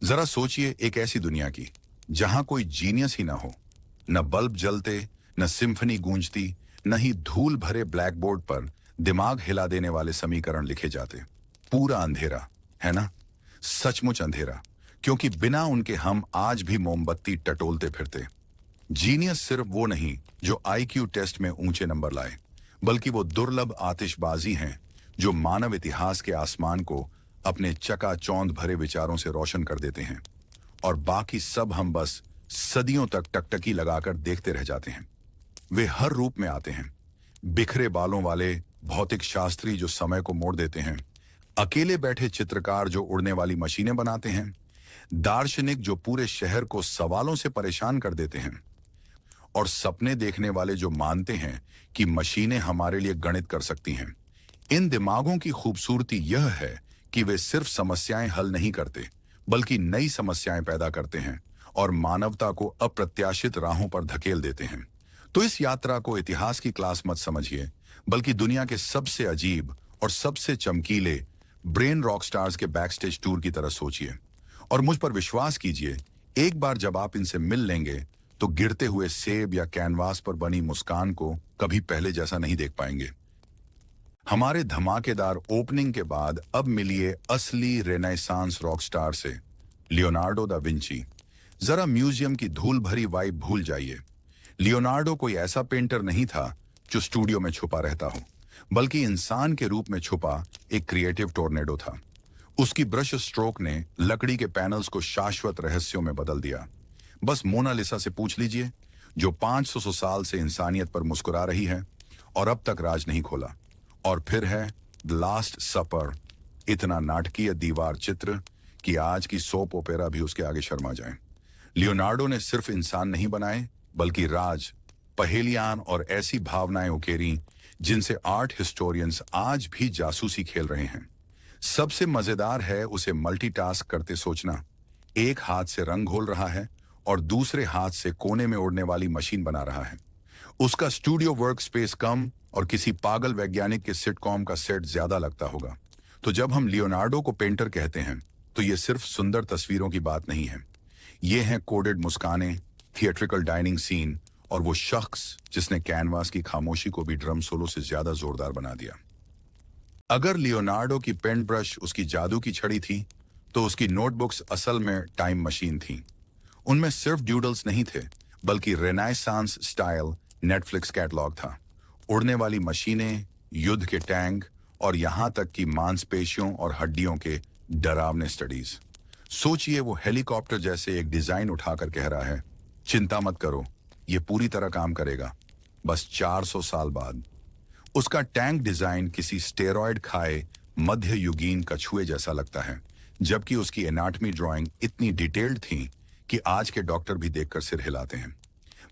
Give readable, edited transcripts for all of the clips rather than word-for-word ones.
जरा सोचिए एक ऐसी दुनिया की जहां कोई जीनियस ही ना हो, न बल्ब जलते, न सिम्फनी गूंजती, न ही धूल भरे ब्लैक बोर्ड पर दिमाग हिला देने वाले समीकरण लिखे जाते। पूरा अंधेरा, है ना? सचमुच अंधेरा, क्योंकि बिना उनके हम आज भी मोमबत्ती टटोलते फिरते। जीनियस सिर्फ वो नहीं जो आईक्यू टेस्ट में ऊंचे नंबर लाए, बल्कि वो दुर्लभ आतिशबाजी हैं जो मानव इतिहास के आसमान को अपने चकाचौंध भरे विचारों से रोशन कर देते हैं, और बाकी सब हम बस सदियों तक टकटकी लगाकर देखते रह जाते हैं। वे हर रूप में आते हैं। बिखरे बालों वाले भौतिक शास्त्री जो समय को मोड़ देते हैं, अकेले बैठे चित्रकार जो उड़ने वाली मशीनें बनाते हैं, दार्शनिक जो पूरे शहर को सवालों से परेशान कर देते हैं, और सपने देखने वाले जो मानते हैं कि मशीनें हमारे लिए गणित कर सकती हैं। इन दिमागों की खूबसूरती यह है कि वे सिर्फ समस्याएं हल नहीं करते, बल्कि नई समस्याएं पैदा करते हैं और मानवता को अप्रत्याशित राहों पर धकेल देते हैं। तो इस यात्रा को इतिहास की क्लास मत समझिए, बल्कि दुनिया के सबसे अजीब और सबसे चमकीले ब्रेन रॉक स्टार्स के बैकस्टेज टूर की तरह सोचिए। और मुझ पर विश्वास कीजिए, एक बार जब आप इनसे मिल लेंगे तो गिरते हुए सेब या कैनवास पर बनी मुस्कान को कभी पहले जैसा नहीं देख पाएंगे। हमारे धमाकेदार ओपनिंग के बाद अब मिलिए असली रेनेसांस रॉकस्टार से, लियोनार्डो दा विंची। जरा म्यूजियम की धूल भरी वाइब भूल जाइए। लियोनार्डो कोई ऐसा पेंटर नहीं था जो स्टूडियो में छुपा रहता हो, बल्कि इंसान के रूप में छुपा एक क्रिएटिव टोर्नेडो था। उसकी ब्रश स्ट्रोक ने लकड़ी के पैनल्स को शाश्वत रहस्यों में बदल दिया। बस मोनालिसा से पूछ लीजिए, जो 500 साल से इंसानियत पर मुस्कुरा रही है और अब तक राज नहीं खोला। और फिर है द लास्ट सपर, इतना नाटकीय दीवार चित्र कि आज की सोप ओपेरा भी उसके आगे शर्मा जाए। लियोनार्डो ने सिर्फ इंसान नहीं बनाए, बल्कि राज, पहेलियां और ऐसी भावनाएं उकेरी जिनसे आर्ट हिस्टोरियंस आज भी जासूसी खेल रहे हैं। सबसे मजेदार है उसे मल्टीटास्क करते सोचना। एक हाथ से रंग घोल रहा है और दूसरे हाथ से कोने में उड़ने वाली मशीन बना रहा है। उसका स्टूडियो वर्क स्पेस कम और किसी पागल वैज्ञानिक के सिटकॉम का सेट ज्यादा लगता होगा। तो जब हम लियोनार्डो को पेंटर कहते हैं, तो ये सिर्फ सुंदर तस्वीरों की बात नहीं है। ये हैं कोडेड मुस्कानें, थिएट्रिकल डाइनिंग सीन और वो शख्स जिसने कैनवास की खामोशी को भी ड्रम सोलो से ज्यादा जोरदार बना दिया। अगर लियोनार्डो की पेंट ब्रश उसकी जादू की छड़ी थी, तो उसकी नोटबुक्स असल में टाइम मशीन थी। उनमें सिर्फ ड्यूडल्स नहीं थे, बल्कि रेनेसांस स्टाइल नेटफ्लिक्स कैटलॉग था। उड़ने वाली मशीनें, युद्ध के टैंक और यहां तक कि मांसपेशियों और हड्डियों के डरावने स्टडीज। सोचिए, वो हेलीकॉप्टर जैसे एक डिजाइन उठाकर कह रहा है, चिंता मत करो, ये पूरी तरह काम करेगा, बस 400 साल बाद। उसका टैंक डिजाइन किसी स्टेरॉयड खाए मध्य युगीन कछुए जैसा लगता है, जबकि उसकी एनाटमी ड्राइंग इतनी डिटेल्ड थी कि आज के डॉक्टर भी देखकर सिर हिलाते हैं।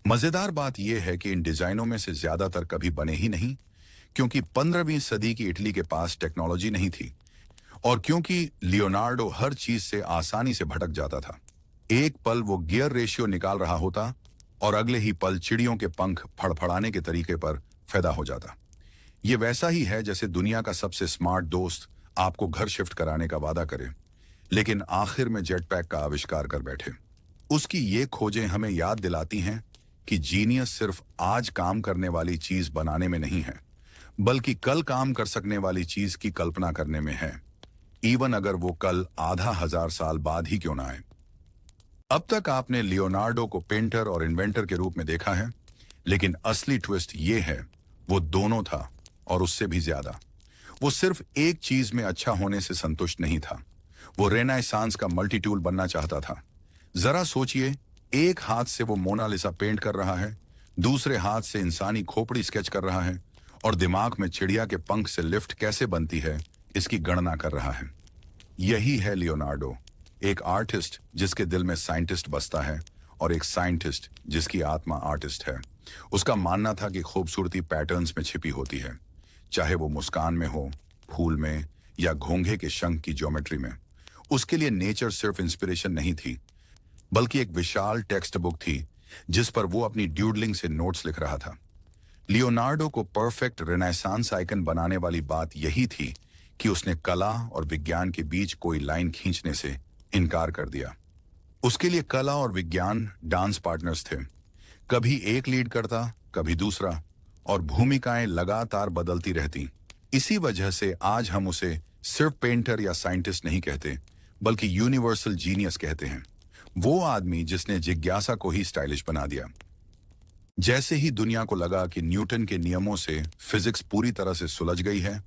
मजेदार बात यह है कि इन डिजाइनों में से ज्यादातर कभी बने ही नहीं, क्योंकि 15वीं सदी की इटली के पास टेक्नोलॉजी नहीं थी, और क्योंकि लियोनार्डो हर चीज से आसानी से भटक जाता था। एक पल वो गियर रेशियो निकाल रहा होता और अगले ही पल चिड़ियों के पंख फड़फड़ाने के तरीके पर फिदा हो जाता। ये वैसा ही है जैसे दुनिया का सबसे स्मार्ट दोस्त आपको घर शिफ्ट कराने का वादा करे, लेकिन आखिर में जेट पैक का आविष्कार कर बैठे। उसकी ये खोजें हमें याद दिलाती हैं कि जीनियस सिर्फ आज काम करने वाली चीज बनाने में नहीं है, बल्कि कल काम कर सकने वाली चीज की कल्पना करने में है, इवन अगर वो कल आधा हजार साल बाद ही क्यों ना आए। अब तक आपने लियोनार्डो को पेंटर और इन्वेंटर के रूप में देखा है, लेकिन असली ट्विस्ट ये है, वो दोनों था और उससे भी ज्यादा। वो सिर्फ एक चीज में अच्छा होने से संतुष्ट नहीं था, वो रेनेसांस का मल्टी टूल बनना चाहता था। जरा सोचिए, एक हाथ से वो मोनालिसा पेंट कर रहा है, दूसरे हाथ से इंसानी खोपड़ी स्केच कर रहा है, और दिमाग में चिड़िया के पंख से लिफ्ट कैसे बनती है इसकी गणना कर रहा है। यही है लियोनार्डो, एक आर्टिस्ट जिसके दिल में साइंटिस्ट बसता है, और एक साइंटिस्ट जिसकी आत्मा आर्टिस्ट है। उसका मानना था कि खूबसूरती पैटर्न्स में छिपी होती है, चाहे वो मुस्कान में हो, फूल में, या घोंघे के शंख की ज्योमेट्री में। उसके लिए नेचर सिर्फ इंस्पिरेशन नहीं थी, बल्कि एक विशाल टेक्स्ट बुक थी जिस पर वो अपनी ड्यूडलिंग से नोट्स लिख रहा था। लियोनार्डो को परफेक्ट रेनेसांस आइकन बनाने वाली बात यही थी कि उसने कला और विज्ञान के बीच कोई लाइन खींचने से इनकार कर दिया। उसके लिए कला और विज्ञान डांस पार्टनर्स थे। कभी एक लीड करता, कभी दूसरा, और भूमिकाएं लगातार बदलती रहती। इसी वजह से आज हम उसे सिर्फ पेंटर या साइंटिस्ट नहीं कहते, बल्कि यूनिवर्सल जीनियस कहते हैं। वो आदमी जिसने जिज्ञासा को ही स्टाइलिश बना दिया। जैसे ही दुनिया को लगा कि न्यूटन के नियमों से फिजिक्स पूरी तरह से सुलझ गई है,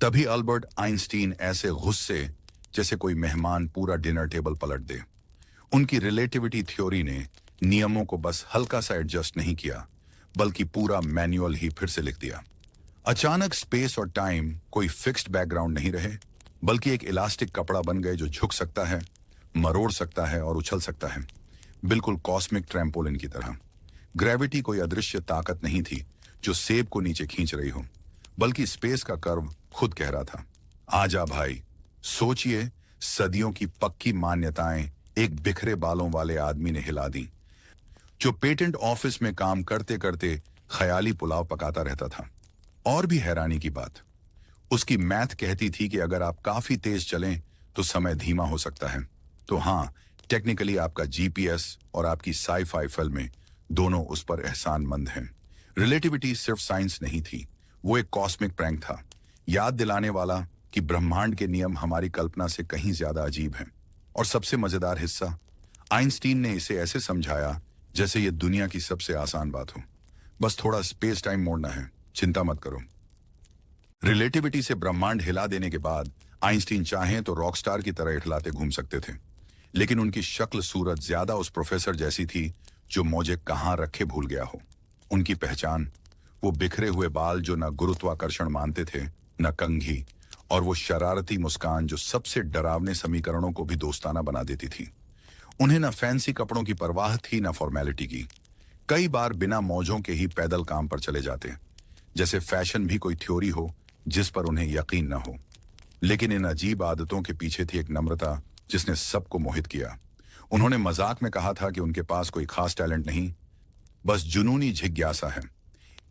तभी अल्बर्ट आइंस्टीन ऐसे गुस्से जैसे कोई मेहमान पूरा डिनर टेबल पलट दे। उनकी रिलेटिविटी थ्योरी ने नियमों को बस हल्का सा एडजस्ट नहीं किया, बल्कि पूरा मैनुअल ही फिर से लिख दिया। अचानक स्पेस और टाइम कोई फिक्स्ड बैकग्राउंड नहीं रहे, बल्कि एक इलास्टिक कपड़ा बन गए जो झुक सकता है, मरोड़ सकता है और उछल सकता है, बिल्कुल कॉस्मिक ट्रैम्पोलिन की तरह। ग्रेविटी कोई अदृश्य ताकत नहीं थी जो सेब को नीचे खींच रही हो, बल्कि स्पेस का कर्व खुद कह रहा था, आजा भाई। सोचिए, सदियों की पक्की मान्यताएं एक बिखरे बालों वाले आदमी ने हिला दी, जो पेटेंट ऑफिस में काम करते करते ख्याली पुलाव पकाता रहता था। और भी हैरानी की बात, उसकी मैथ कहती थी कि अगर आप काफी तेज चलें तो समय धीमा हो सकता है। तो हाँ, टेक्निकली आपका जीपीएस और आपकी साई-फाई फिल्में दोनों उस पर एहसानमंद हैं। रिलेटिविटी सिर्फ साइंस नहीं थी, वो एक कॉस्मिक प्रैंक था, याद दिलाने वाला कि ब्रह्मांड के नियम हमारी कल्पना से कहीं ज्यादा अजीब हैं। और सबसे मजेदार हिस्सा, आइंस्टीन ने इसे ऐसे समझाया जैसे ये दुनिया की सबसे आसान बात हो। बस थोड़ा स्पेस टाइम मोड़ना है, चिंता मत करो। रिलेटिविटी से ब्रह्मांड हिला देने के बाद आइंस्टीन चाहें तो रॉकस्टार की तरह इठलाते घूम सकते थे, लेकिन उनकी शक्ल सूरत ज्यादा उस प्रोफेसर जैसी थी जो मौजे कहाँ रखे भूल गया हो। उनकी पहचान, वो बिखरे हुए बाल जो न गुरुत्वाकर्षण मानते थे न कंघी, और वो शरारती मुस्कान जो सबसे डरावने समीकरणों को भी दोस्ताना बना देती थी। उन्हें न फैंसी कपड़ों की परवाह थी न फॉर्मेलिटी की। कई बार बिना मौजों के ही पैदल काम पर चले जाते, जैसे फैशन भी कोई थ्योरी हो जिस पर उन्हें यकीन न हो। लेकिन इन अजीब आदतों के पीछे थी एक नम्रता जिसने सबको मोहित किया। उन्होंने मजाक में कहा था कि उनके पास कोई खास टैलेंट नहीं, बस जुनूनी जिज्ञासा है।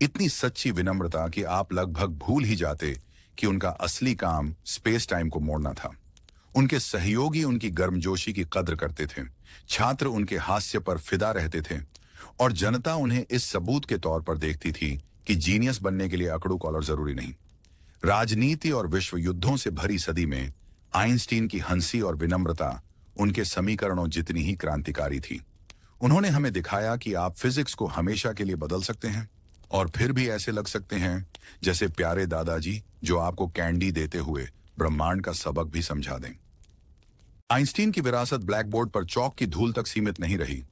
इतनी सच्ची विनम्रता कि आप लगभग भूल ही जाते कि उनका असली काम स्पेस टाइम को मोड़ना था। उनके सहयोगी उनकी गर्मजोशी की कद्र करते थे, छात्र उनके हास्य पर फिदा रहते थे, और जनता उन्हें इस सबूत के तौर पर देखती थी कि जीनियस बनने के लिए अकड़ू कॉलर जरूरी नहीं। राजनीति और विश्व युद्धों से भरी सदी में आइंस्टीन की हंसी और विनम्रता उनके समीकरणों जितनी ही क्रांतिकारी थी। उन्होंने हमें दिखाया कि आप फिजिक्स को हमेशा के लिए बदल सकते हैं, और फिर भी ऐसे लग सकते हैं जैसे प्यारे दादाजी जो आपको कैंडी देते हुए ब्रह्मांड का सबक भी समझा दें। आइंस्टीन की विरासत ब्लैक बोर्ड पर चौक की धूल तक सीमित नहीं रही,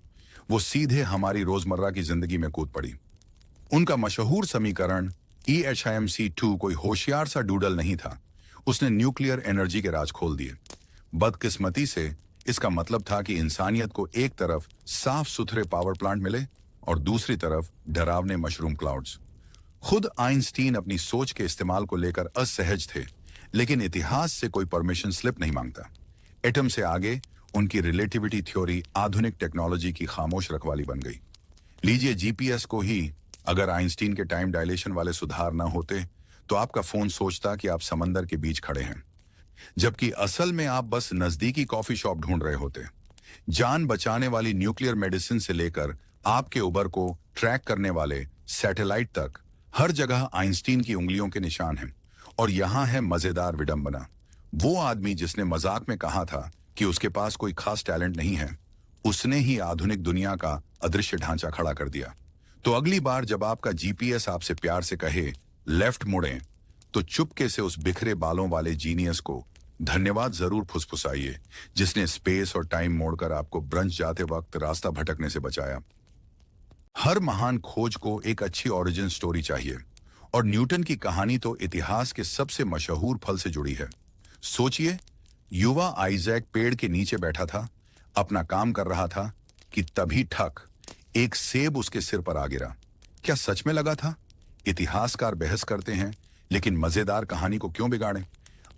वो सीधे हमारी रोजमर्रा की जिंदगी में कूद पड़ी। उनका मशहूर समीकरण EHIMC2 कोई होशियार सा डूडल नहीं था, उसने न्यूक्लियर एनर्जी के राज खोल दिए। बदकिस्मती से इसका मतलब था कि इंसानियत को एक तरफ साफ सुथरे पावर प्लांट मिले और दूसरी तरफ डरावने मशरूम क्लाउड्स। खुद आइंस्टीन अपनी सोच के इस्तेमाल को लेकर असहज थे, लेकिन इतिहास से कोई परमिशन स्लिप नहीं मांगता। एटम से आगे उनकी रिलेटिविटी थ्योरी आधुनिक टेक्नोलॉजी की खामोश रखवाली बन गई। लीजिए जीपीएस को ही, अगर आइंस्टीन के टाइम डायलेशन वाले सुधार ना होते तो आपका फोन सोचता कि आप समंदर के बीच खड़े हैं, जबकि असल में आप बस नजदीकी कॉफी शॉप ढूंढ रहे होते। जान बचाने वाली न्यूक्लियर मेडिसिन से लेकर आपके उबर को ट्रैक करने वाले सैटेलाइट तक, हर जगह आइंस्टीन की उंगलियों के निशान हैं। और यहां है मजेदार विडंबना, वो आदमी जिसने मजाक में कहा था कि उसके पास कोई खास टैलेंट नहीं है, उसने ही आधुनिक दुनिया का अदृश्य ढांचा खड़ा कर दिया। तो अगली बार जब आपका जीपीएस आपसे प्यार से कहे लेफ्ट मुड़ें, तो चुपके से उस बिखरे बालों वाले जीनियस को धन्यवाद जरूर फुसफुसाइए, जिसने स्पेस और टाइम मोड़कर आपको ब्रंच जाते वक्त रास्ता भटकने से बचाया। हर महान खोज को एक अच्छी ओरिजिन स्टोरी चाहिए, और न्यूटन की कहानी तो इतिहास के सबसे मशहूर फल से जुड़ी है। सोचिए, युवा आइजैक पेड़ के नीचे बैठा था, अपना काम कर रहा था कि तभी ठक, एक सेब उसके सिर पर आ गिरा। क्या सच में लगा था? इतिहासकार बहस करते हैं, लेकिन मजेदार कहानी को क्यों बिगाड़ें?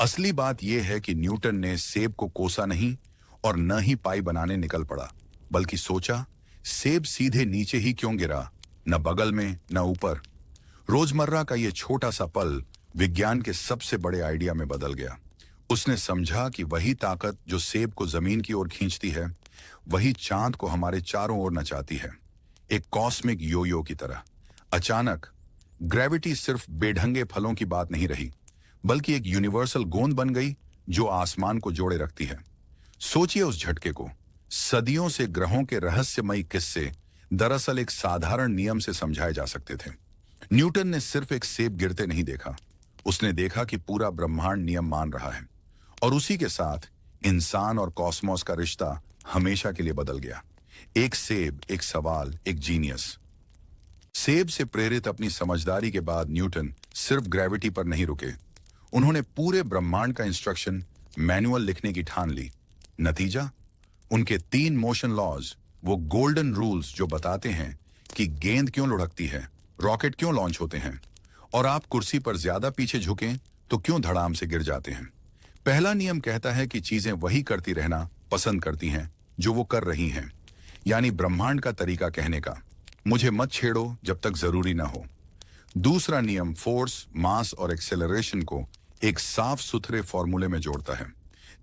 असली बात यह है कि न्यूटन ने सेब को कोसा नहीं और न ही पाई बनाने निकल पड़ा, बल्कि सोचा सेब सीधे नीचे ही क्यों गिरा, न बगल में न ऊपर। रोजमर्रा का यह छोटा सा पल विज्ञान के सबसे बड़े आइडिया में बदल गया। उसने समझा कि वही ताकत जो सेब को जमीन की ओर खींचती है, वही चांद को हमारे चारों ओर नचाती है, एक कॉस्मिक योयो की तरह। अचानक ग्रेविटी सिर्फ बेढंगे फलों की बात नहीं रही, बल्कि एक यूनिवर्सल गोंद बन गई जो आसमान को जोड़े रखती है। सोचिए उस झटके को। सदियों से ग्रहों के रहस्यमयी किस्से दरअसल एक साधारण नियम से समझाए जा सकते थे। न्यूटन ने सिर्फ एक सेब गिरते नहीं देखा, उसने देखा कि पूरा ब्रह्मांड नियम मान रहा है, और उसी के साथ इंसान और कॉस्मोस का रिश्ता हमेशा के लिए बदल गया। एक सेब, एक सवाल, एक जीनियस। सेब से प्रेरित अपनी समझदारी के बाद न्यूटन सिर्फ ग्रेविटी पर नहीं रुके, उन्होंने पूरे ब्रह्मांड का इंस्ट्रक्शन मैनुअल लिखने की ठान ली। नतीजा, उनके 3 मोशन लॉज, वो गोल्डन रूल्स जो बताते हैं कि गेंद क्यों लुढ़कती है, रॉकेट क्यों लॉन्च होते हैं, और आप कुर्सी पर ज्यादा पीछे झुकें तो क्यों धड़ाम से गिर जाते हैं। पहला नियम कहता है कि चीजें वही करती रहना पसंद करती हैं जो वो कर रही हैं, यानी ब्रह्मांड का तरीका कहने का, मुझे मत छेड़ो जब तक जरूरी ना हो। दूसरा नियम फोर्स, मास और एक्सेलरेशन को एक साफ सुथरे फॉर्मूले में जोड़ता है,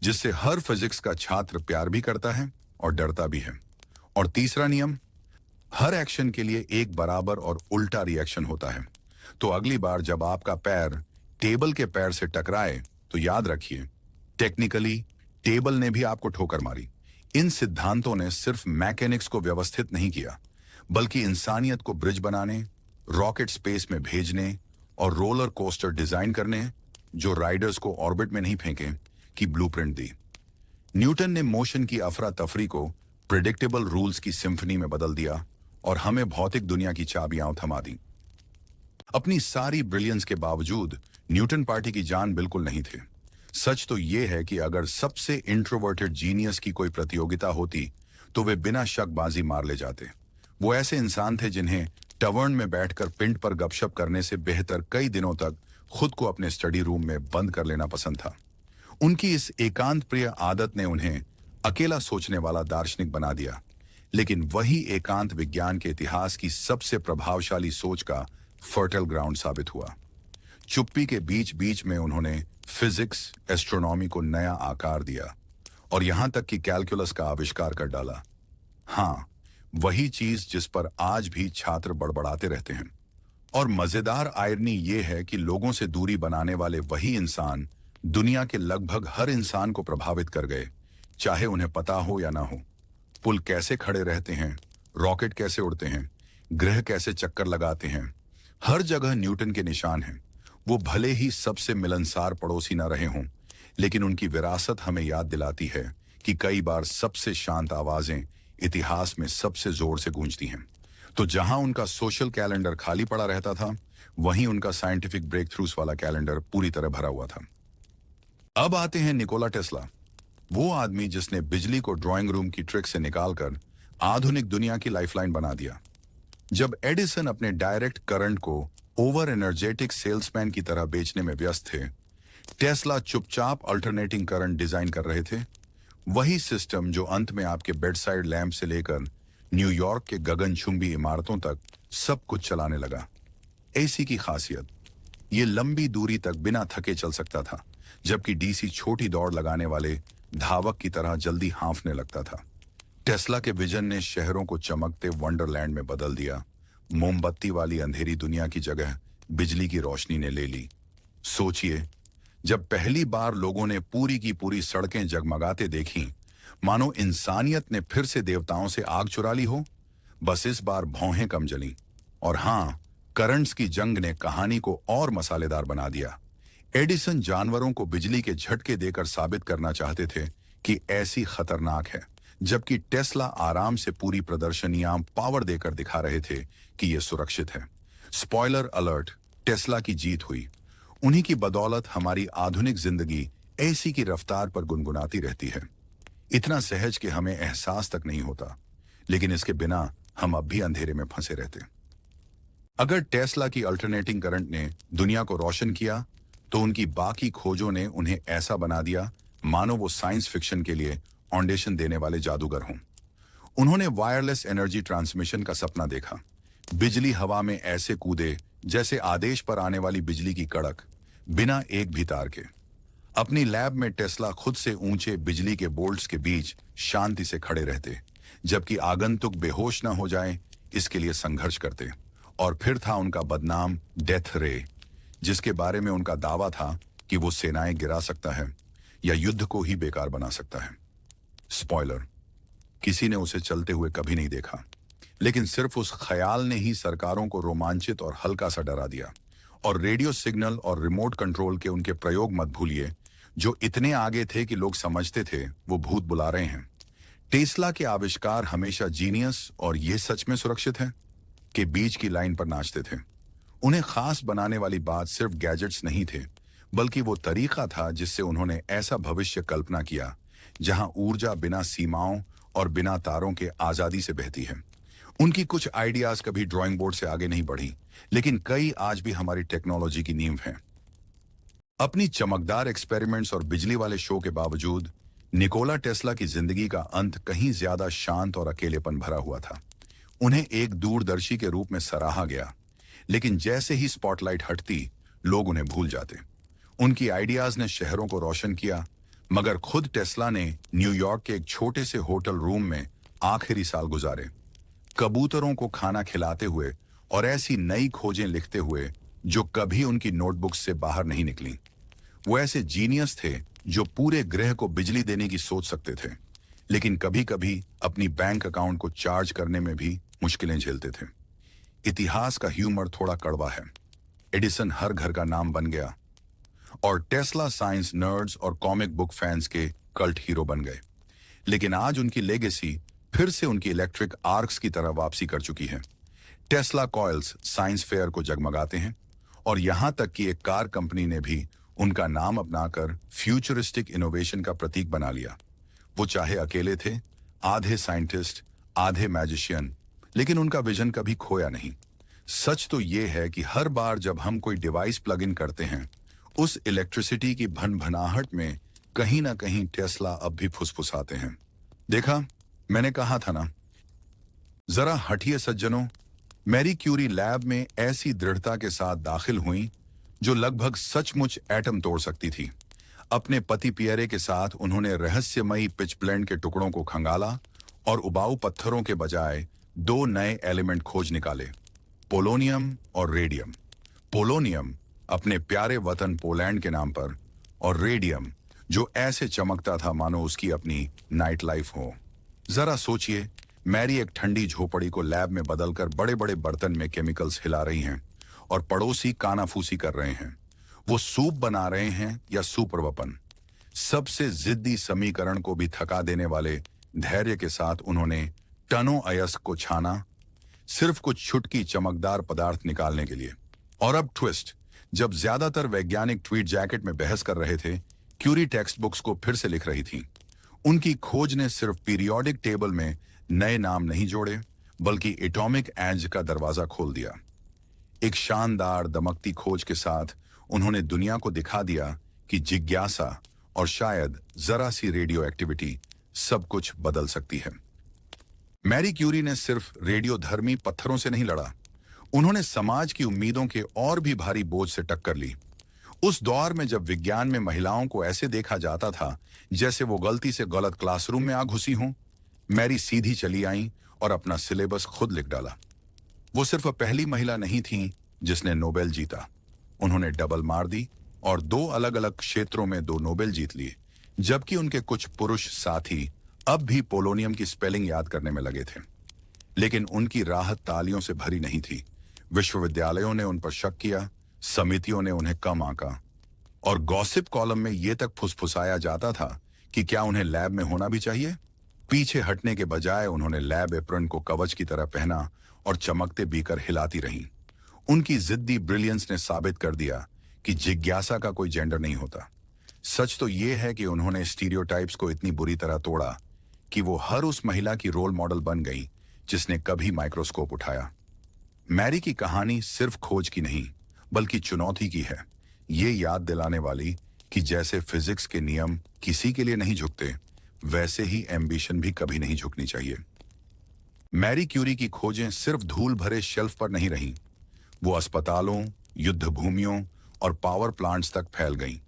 जिससे हर फिजिक्स का छात्र प्यार भी करता है और डरता भी है। और तीसरा नियम, हर एक्शन के लिए एक बराबर और उल्टा रिएक्शन होता है। तो अगली बार जब आपका पैर टेबल के पैर से टकराए तो याद रखिए, टेक्निकली टेबल ने भी आपको ठोकर मारी। इन सिद्धांतों ने सिर्फ मैकेनिक्स को व्यवस्थित नहीं किया, बल्कि इंसानियत को ब्रिज बनाने, रॉकेट स्पेस में भेजने और रोलर कोस्टर डिजाइन करने जो राइडर्स को ऑर्बिट में नहीं फेंके की ब्लूप्रिंट दी। न्यूटन ने मोशन की अफरा तफरी को प्रिडिक्टेबल रूल्स की सिम्फनी में बदल दिया और हमें भौतिक दुनिया की चाबियां थमा दी। अपनी सारी ब्रिलियंस के बावजूद न्यूटन पार्टी की जान बिल्कुल नहीं थे। सच तो यह है कि अगर सबसे इंट्रोवर्टेड जीनियस की कोई प्रतियोगिता होती तो वे बिना शक बाजी मार ले जाते। वो ऐसे इंसान थे जिन्हें टवर्न में बैठकर पिंड पर गपशप करने से बेहतर कई दिनों तक खुद को अपने स्टडी रूम में बंद कर लेना पसंद था। उनकी इस एकांत प्रिय आदत ने उन्हें अकेला सोचने वाला दार्शनिक बना दिया, लेकिन वही एकांत विज्ञान के इतिहास की सबसे प्रभावशाली सोच का फर्टाइल ग्राउंड साबित हुआ। चुप्पी के बीच बीच में उन्होंने फिजिक्स, एस्ट्रोनॉमी को नया आकार दिया और यहां तक कि कैलकुलस का आविष्कार कर डाला। हाँ, वही चीज जिस पर आज भी छात्र बड़बड़ाते रहते हैं। और मजेदार आयरनी ये है कि लोगों से दूरी बनाने वाले वही इंसान दुनिया के लगभग हर इंसान को प्रभावित कर गए, चाहे उन्हें पता हो या ना हो। पुल कैसे खड़े रहते हैं, रॉकेट कैसे उड़ते हैं, ग्रह कैसे चक्कर लगाते हैं, हर जगह न्यूटन के निशान हैं। वो भले ही सबसे मिलनसार पड़ोसी ना रहे हों, लेकिन उनकी विरासत हमें याद दिलाती है कि कई बार सबसे शांत आवाजें इतिहास में सबसे जोर से गूंजती हैं। तो जहां उनका सोशल कैलेंडर खाली पड़ा रहता था, वहीं उनका साइंटिफिक ब्रेक थ्रूज वाला कैलेंडर पूरी तरह भरा हुआ था। अब आते हैं निकोला टेस्ला, वो आदमी जिसने बिजली को ड्राइंग रूम की ट्रिक से निकालकर आधुनिक दुनिया की लाइफलाइन बना दिया। जब एडिसन अपने डायरेक्ट करंट को ओवर एनर्जेटिक सेल्समैन की तरह बेचने में व्यस्त थे, टेस्ला चुपचाप अल्टरनेटिंग करंट डिजाइन कर रहे थे। वही सिस्टम जो अंत में आपके बेडसाइड लैंप से लेकर न्यूयॉर्क के गगनचुंबी इमारतों तक सब कुछ चलाने लगा। एसी की खासियत, ये लंबी दूरी तक बिना थके चल सकता था, जबकि डीसी छोटी दौड़ लगाने वाले धावक की तरह जल्दी हाँफने लगता था। टेस्ला के विजन ने शहरों को चमकते वंडरलैंड में बदल दिया। मोमबत्ती वाली अंधेरी दुनिया की जगह बिजली की रोशनी ने ले ली। सोचिए, जब पहली बार लोगों ने पूरी की पूरी सड़कें जगमगाते देखी, मानो इंसानियत ने फिर से देवताओं से आग चुरा ली हो। बस इस बार भौहें कम जली। और हाँ, करंट्स की जंग ने कहानी को और मसालेदार बना दिया। एडिसन जानवरों को बिजली के झटके देकर साबित करना चाहते थे कि ऐसी खतरनाक है, जबकि टेस्ला आराम से पूरी प्रदर्शनियां पावर देकर दिखा रहे थे कि यह सुरक्षित है। स्पॉइलर अलर्ट, टेस्ला की जीत हुई। उन्हीं की बदौलत हमारी आधुनिक जिंदगी एसी की रफ्तार पर गुनगुनाती रहती है, इतना सहज कि हमें एहसास तक नहीं होता, लेकिन इसके बिना हम अब भी अंधेरे में फंसे रहते। अगर टेस्ला की अल्टरनेटिंग करंट ने दुनिया को रोशन किया, तो उनकी बाकी खोजों ने उन्हें ऐसा बना दिया मानो वो साइंस फिक्शन के लिए ऑडिशन देने वाले जादूगर हों। उन्होंने वायरलेस एनर्जी ट्रांसमिशन का सपना देखा। बिजली हवा में ऐसे कूदे जैसे आदेश पर आने वाली बिजली की कड़क, बिना एक भी तार के। अपनी लैब में टेस्ला खुद से ऊंचे बिजली के बोल्ट्स के बीच शांति से खड़े रहते, जबकि आगंतुक बेहोश न हो जाए इसके लिए संघर्ष करते। और फिर था उनका बदनाम डेथ रे, जिसके बारे में उनका दावा था कि वो सेनाएं गिरा सकता है या युद्ध को ही बेकार बना सकता है। स्पॉइलर, किसी ने उसे चलते हुए कभी नहीं देखा, लेकिन सिर्फ उस ख्याल ने ही सरकारों को रोमांचित और हल्का सा डरा दिया। और रेडियो सिग्नल और रिमोट कंट्रोल के उनके प्रयोग मत भूलिए, जो इतने आगे थे कि लोग समझते थे वो भूत बुला रहे हैं। टेस्ला के आविष्कार हमेशा जीनियस और ये सच में सुरक्षित है के बीच की लाइन पर नाचते थे। उन्हें खास बनाने वाली बात सिर्फ गैजेट्स नहीं थे, बल्कि वो तरीका था जिससे उन्होंने ऐसा भविष्य कल्पना किया जहां ऊर्जा बिना सीमाओं और बिना तारों के आजादी से बहती है। उनकी कुछ आइडियाज कभी ड्राइंग बोर्ड से आगे नहीं बढ़ी, लेकिन कई आज भी हमारी टेक्नोलॉजी की नींव हैं। अपनी चमकदार एक्सपेरिमेंट्स और बिजली वाले शो के बावजूद निकोला टेस्ला की जिंदगी का अंत कहीं ज्यादा शांत और अकेलेपन भरा हुआ था। उन्हें एक दूरदर्शी के रूप में सराहा गया, लेकिन जैसे ही स्पॉटलाइट हटती, लोग उन्हें भूल जाते। उनकी आइडियाज ने शहरों को रोशन किया, मगर खुद टेस्ला ने न्यूयॉर्क के एक छोटे से होटल रूम में आखिरी साल गुजारे, कबूतरों को खाना खिलाते हुए और ऐसी नई खोजें लिखते हुए जो कभी उनकी नोटबुक से बाहर नहीं निकली। वो ऐसे जीनियस थे जो पूरे ग्रह को बिजली देने की सोच सकते थे, लेकिन कभी कभी अपनी बैंक अकाउंट को चार्ज करने में भी मुश्किलें झेलते थे। इतिहास का ह्यूमर थोड़ा कड़वा है। एडिसन हर घर का नाम बन गया और टेस्ला साइंस नर्ड्स और कॉमिक बुक फैंस के कल्ट हीरो बन गए, लेकिन आज उनकी लेगेसी फिर से उनकी इलेक्ट्रिक आर्क्स की तरह वापसी कर चुकी है। टेस्ला कॉइल्स साइंस फेयर को जगमगाते हैं और यहां तक कि एक कार कंपनी ने भी उनका नाम अपनाकर फ्यूचरिस्टिक इनोवेशन का प्रतीक बना लिया। वो चाहे अकेले थे, आधे साइंटिस्ट, आधे मैजिशियन, लेकिन उनका विजन कभी खोया नहीं। सच तो ये है कि हर बार जब हम कोई डिवाइस प्लग इन करते हैं, उस इलेक्ट्रिसिटी की भनभनाहट में कहीं ना कहीं टेस्ला अब भी फुसफुसाते हैं। देखा, मैंने कहा था ना। जरा हटिए सज्जनों, मैरी क्यूरी लैब में ऐसी दृढ़ता के साथ दाखिल हुई जो लगभग सचमुच एटम तोड़ सकती थी। अपने पति पियरे के साथ उन्होंने रहस्यमयी पिच ब्लेंड के टुकड़ों को खंगाला और उबाऊ पत्थरों के बजाय दो नए एलिमेंट खोज निकाले, पोलोनियम और रेडियम। पोलोनियम अपने प्यारे वतन पोलैंड के नाम पर, और रेडियम जो ऐसे चमकता था मानो उसकी अपनी नाइट लाइफ हो। जरा सोचिए, मैरी एक ठंडी झोपड़ी को लैब में बदलकर बड़े बड़े बर्तन में केमिकल्स हिला रही हैं और पड़ोसी कानाफूसी कर रहे हैं। वो सूप बना रहे हैं या सुपर वेपन। सबसे जिद्दी समीकरण को भी थका देने वाले धैर्य के साथ उन्होंने टनों अयस्क को छाना, सिर्फ कुछ छुटकी चमकदार पदार्थ निकालने के लिए। और अब ट्विस्ट, जब ज्यादातर वैज्ञानिक ट्वीट जैकेट में बहस कर रहे थे, क्यूरी टेक्स्ट बुक्स को फिर से लिख रही थी। उनकी खोज ने सिर्फ पीरियोडिक टेबल में नए नाम नहीं जोड़े, बल्कि एटॉमिक एज का दरवाजा खोल दिया। एक शानदार दमकती खोज के साथ उन्होंने दुनिया को दिखा दिया कि जिज्ञासा और शायद जरा सी रेडियो एक्टिविटी सब कुछ बदल सकती है। मैरी क्यूरी ने सिर्फ रेडियोधर्मी पत्थरों से नहीं लड़ा, उन्होंने समाज की उम्मीदों के और भी भारी बोझ से टक्कर ली। उस दौर में जब विज्ञान में महिलाओं को ऐसे देखा जाता था जैसे वो गलती से गलत क्लासरूम में आ घुसी हों, मैरी सीधी चली आई और अपना सिलेबस खुद लिख डाला। वो सिर्फ पहली महिला नहीं थी जिसने नोबेल जीता, उन्होंने डबल मार दी और दो अलग अलग क्षेत्रों में 2 नोबेल जीत लिए, जबकि उनके कुछ पुरुष साथी अब भी पोलोनियम की स्पेलिंग याद करने में लगे थे। लेकिन उनकी राहत तालियों से भरी नहीं थी। विश्वविद्यालयों ने उन पर शक किया, समितियों ने उन्हें कम आंका और गॉसिप कॉलम में यह तक फुसफुसाया जाता था कि क्या उन्हें लैब में होना भी चाहिए। पीछे हटने के बजाय उन्होंने लैब एप्रन को कवच की तरह पहना और चमकते बीकर हिलाती रहीं। उनकी जिद्दी ब्रिलियंस ने साबित कर दिया कि जिज्ञासा का कोई जेंडर नहीं होता। सच तो यह है कि उन्होंने स्टीरियोटाइप्स को इतनी बुरी तरह तोड़ा कि वो हर उस महिला की रोल मॉडल बन गई जिसने कभी माइक्रोस्कोप उठाया। मैरी की कहानी सिर्फ खोज की नहीं, बल्कि चुनौती की है, ये याद दिलाने वाली कि जैसे फिजिक्स के नियम किसी के लिए नहीं झुकते, वैसे ही एम्बिशन भी कभी नहीं झुकनी चाहिए। मैरी क्यूरी की खोजें सिर्फ धूल भरे शेल्फ पर नहीं रहीं, वो अस्पतालों, युद्ध भूमियों और पावर प्लांट्स तक फैल गईं।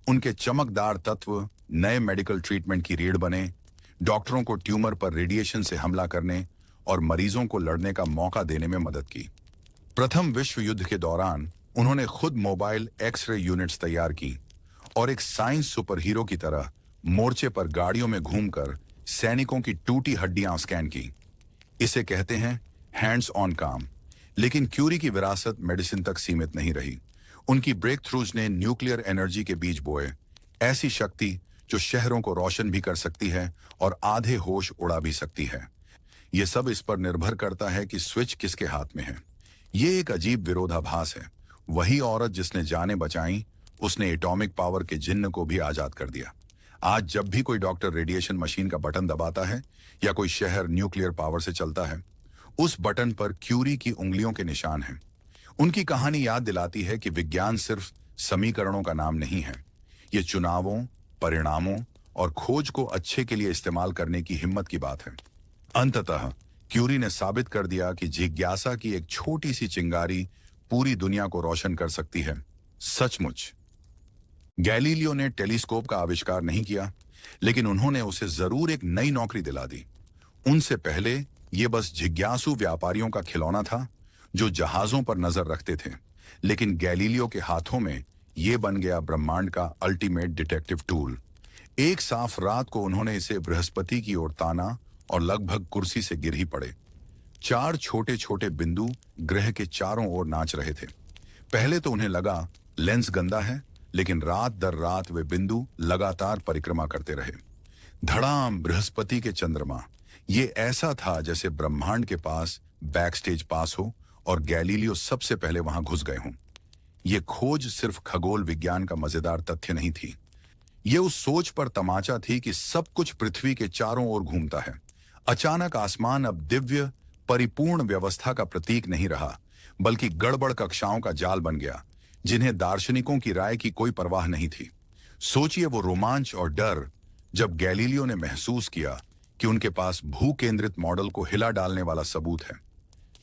उनके चमकदार तत्व नए मेडिकल ट्रीटमेंट की रीढ़ बने, डॉक्टरों को ट्यूमर पर रेडिएशन से हमला करने और मरीजों को लड़ने का मौका देने में मदद की। प्रथम विश्व युद्ध के दौरान उन्होंने खुद मोबाइल एक्सरे यूनिट्स तैयार की और एक साइंस सुपर हीरो की तरह मोर्चे पर गाड़ियों में घूमकर सैनिकों की टूटी हड्डियां स्कैन की। इसे कहते हैं हैंड्स ऑन काम। लेकिन क्यूरी की विरासत मेडिसिन तक सीमित नहीं रही। उनकी ब्रेक थ्रूज ने न्यूक्लियर एनर्जी के बीज बोए, ऐसी शक्ति जो शहरों को रोशन भी कर सकती है और आधे होश उड़ा भी सकती है। यह सब इस पर निर्भर करता है कि स्विच किसके हाथ में है। ये एक अजीब विरोधाभास है। वही औरत जिसने जानें बचाई, उसने एटॉमिक पावर के जिन्न को भी आजाद कर दिया। आज जब भी कोई डॉक्टर रेडिएशन मशीन का बटन दबाता है या कोई शहर न्यूक्लियर पावर से चलता है, उस बटन पर क्यूरी की उंगलियों के निशान हैं। उनकी कहानी याद दिलाती है कि विज्ञान सिर्फ समीकरणों का नाम नहीं है। ये चुनावों, परिणामों और खोज को अच्छे के लिए इस्तेमाल करने की हिम्मत की बात है। अंततः क्यूरी ने साबित कर दिया कि जिज्ञासा की एक छोटी सी चिंगारी पूरी दुनिया को रोशन कर सकती है। सचमुच गैलीलियो ने टेलीस्कोप का आविष्कार नहीं किया, लेकिन उन्होंने उसे जरूर एक नई नौकरी दिला दी। उनसे पहले ये बस जिज्ञासु व्यापारियों का खिलौना था जो जहाजों पर नजर रखते थे, लेकिन गैलीलियो के हाथों में ये बन गया ब्रह्मांड का अल्टीमेट डिटेक्टिव टूल। एक साफ रात को उन्होंने इसे बृहस्पति की ओर ताना और लगभग कुर्सी से गिर ही पड़े। 4 छोटे छोटे बिंदु ग्रह के चारों ओर नाच रहे थे। पहले तो उन्हें लगा लेंस गंदा है, लेकिन रात दर रात वे बिंदु लगातार परिक्रमा करते रहे। धड़ाम बृहस्पति के चंद्रमा। ये ऐसा था जैसे ब्रह्मांड के पास बैक स्टेज पास हो और गैलीलियो सबसे पहले वहां घुस गए हों। ये खोज सिर्फ खगोल विज्ञान का मजेदार तथ्य नहीं थी। ये उस सोच पर तमाचा थी कि सब कुछ पृथ्वी के चारों ओर घूमता है। अचानक आसमान अब दिव्य परिपूर्ण व्यवस्था का प्रतीक नहीं रहा, बल्कि गड़बड़ कक्षाओं का जाल बन गया, जिन्हें दार्शनिकों की राय की कोई परवाह नहीं थी। सोचिए वो रोमांच और डर जब गैलीलियो ने महसूस किया कि उनके पास भू केंद्रित मॉडल को हिला डालने वाला सबूत है।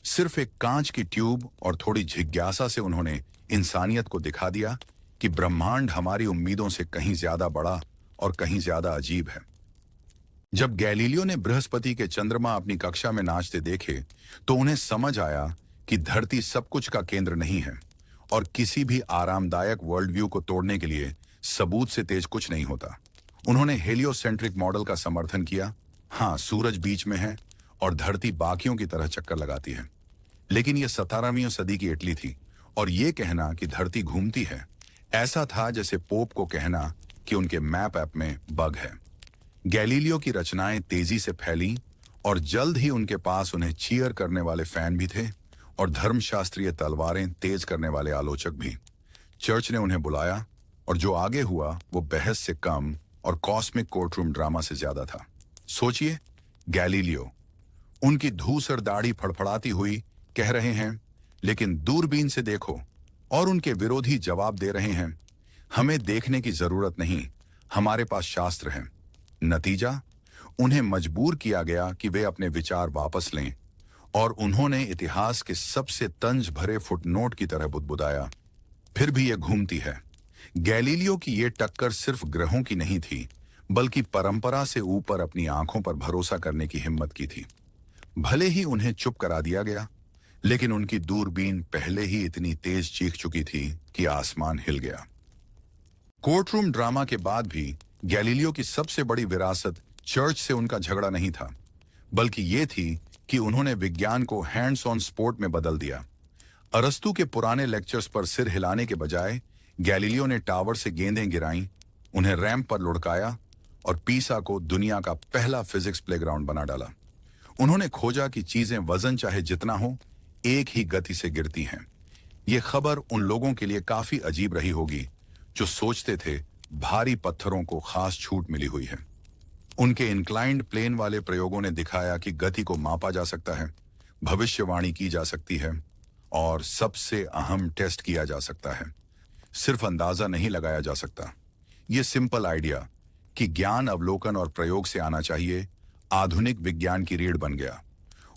सिर्फ एक कांच की ट्यूब और थोड़ी जिज्ञासा से उन्होंने इंसानियत को दिखा दिया कि ब्रह्मांड हमारी उम्मीदों से कहीं ज्यादा बड़ा और कहीं ज्यादा अजीब है। जब गैलीलियो ने बृहस्पति के चंद्रमा अपनी कक्षा में नाचते देखे, तो उन्हें समझ आया कि धरती सब कुछ का केंद्र नहीं है और किसी भी आरामदायक वर्ल्ड व्यू को तोड़ने के लिए सबूत से तेज कुछ नहीं होता। उन्होंने हेलियोसेंट्रिक मॉडल का समर्थन किया। हाँ, सूरज बीच में है और धरती बाकियों की तरह चक्कर लगाती है, लेकिन यह 17वीं सदी की इटली थी और यह कहना कि धरती घूमती है ऐसा था जैसे पोप को कहना कि उनके मैप ऐप में बग है। गैलीलियो की रचनाएं तेजी से फैली और जल्द ही उनके पास उन्हें चीयर करने वाले फैन भी थे और धर्मशास्त्रीय तलवारें तेज करने वाले आलोचक भी। चर्च ने उन्हें बुलाया और जो आगे हुआ वो बहस से कम और कॉस्मिक कोर्टरूम ड्रामा से ज्यादा था। सोचिए, गैलीलियो उनकी धूसर दाढ़ी फड़फड़ाती हुई कह रहे हैं, लेकिन दूरबीन से देखो, और उनके विरोधी जवाब दे रहे हैं, हमें देखने की जरूरत नहीं, हमारे पास शास्त्र हैं। नतीजा, उन्हें मजबूर किया गया कि वे अपने विचार वापस लें और उन्होंने इतिहास के सबसे तंज भरे फुटनोट की तरह बुदबुदाया, फिर भी यह घूमती है। गैलीलियो की ये टक्कर सिर्फ ग्रहों की नहीं थी, बल्कि परंपरा से ऊपर अपनी आंखों पर भरोसा करने की हिम्मत की थी। भले ही उन्हें चुप करा दिया गया, लेकिन उनकी दूरबीन पहले ही इतनी तेज चीख चुकी थी कि आसमान हिल गया। कोर्टरूम ड्रामा के बाद भी गैलीलियो की सबसे बड़ी विरासत चर्च से उनका झगड़ा नहीं था, बल्कि ये थी कि उन्होंने विज्ञान को हैंड्स ऑन स्पोर्ट में बदल दिया। अरस्तु के पुराने लेक्चर्स पर सिर हिलाने के बजाय गैलीलियो ने टावर से गेंदें गिराईं, उन्हें रैंप पर लुढ़काया और पीसा को दुनिया का पहला फिजिक्स प्लेग्राउंड बना डाला। उन्होंने खोजा कि चीजें वजन चाहे जितना हो, एक ही गति से गिरती हैं। ये खबर उन लोगों के लिए काफी अजीब रही होगी जो सोचते थे भारी पत्थरों को खास छूट मिली हुई है। उनके इंक्लाइंड प्लेन वाले प्रयोगों ने दिखाया कि गति को मापा जा सकता है, भविष्यवाणी की जा सकती है और सबसे अहम टेस्ट किया जा सकता है। सिर्फ अंदाजा नहीं लगाया जा सकता। ये सिंपल आइडिया कि ज्ञान अवलोकन और प्रयोग से आना चाहिए, आधुनिक विज्ञान की रीढ़ बन गया।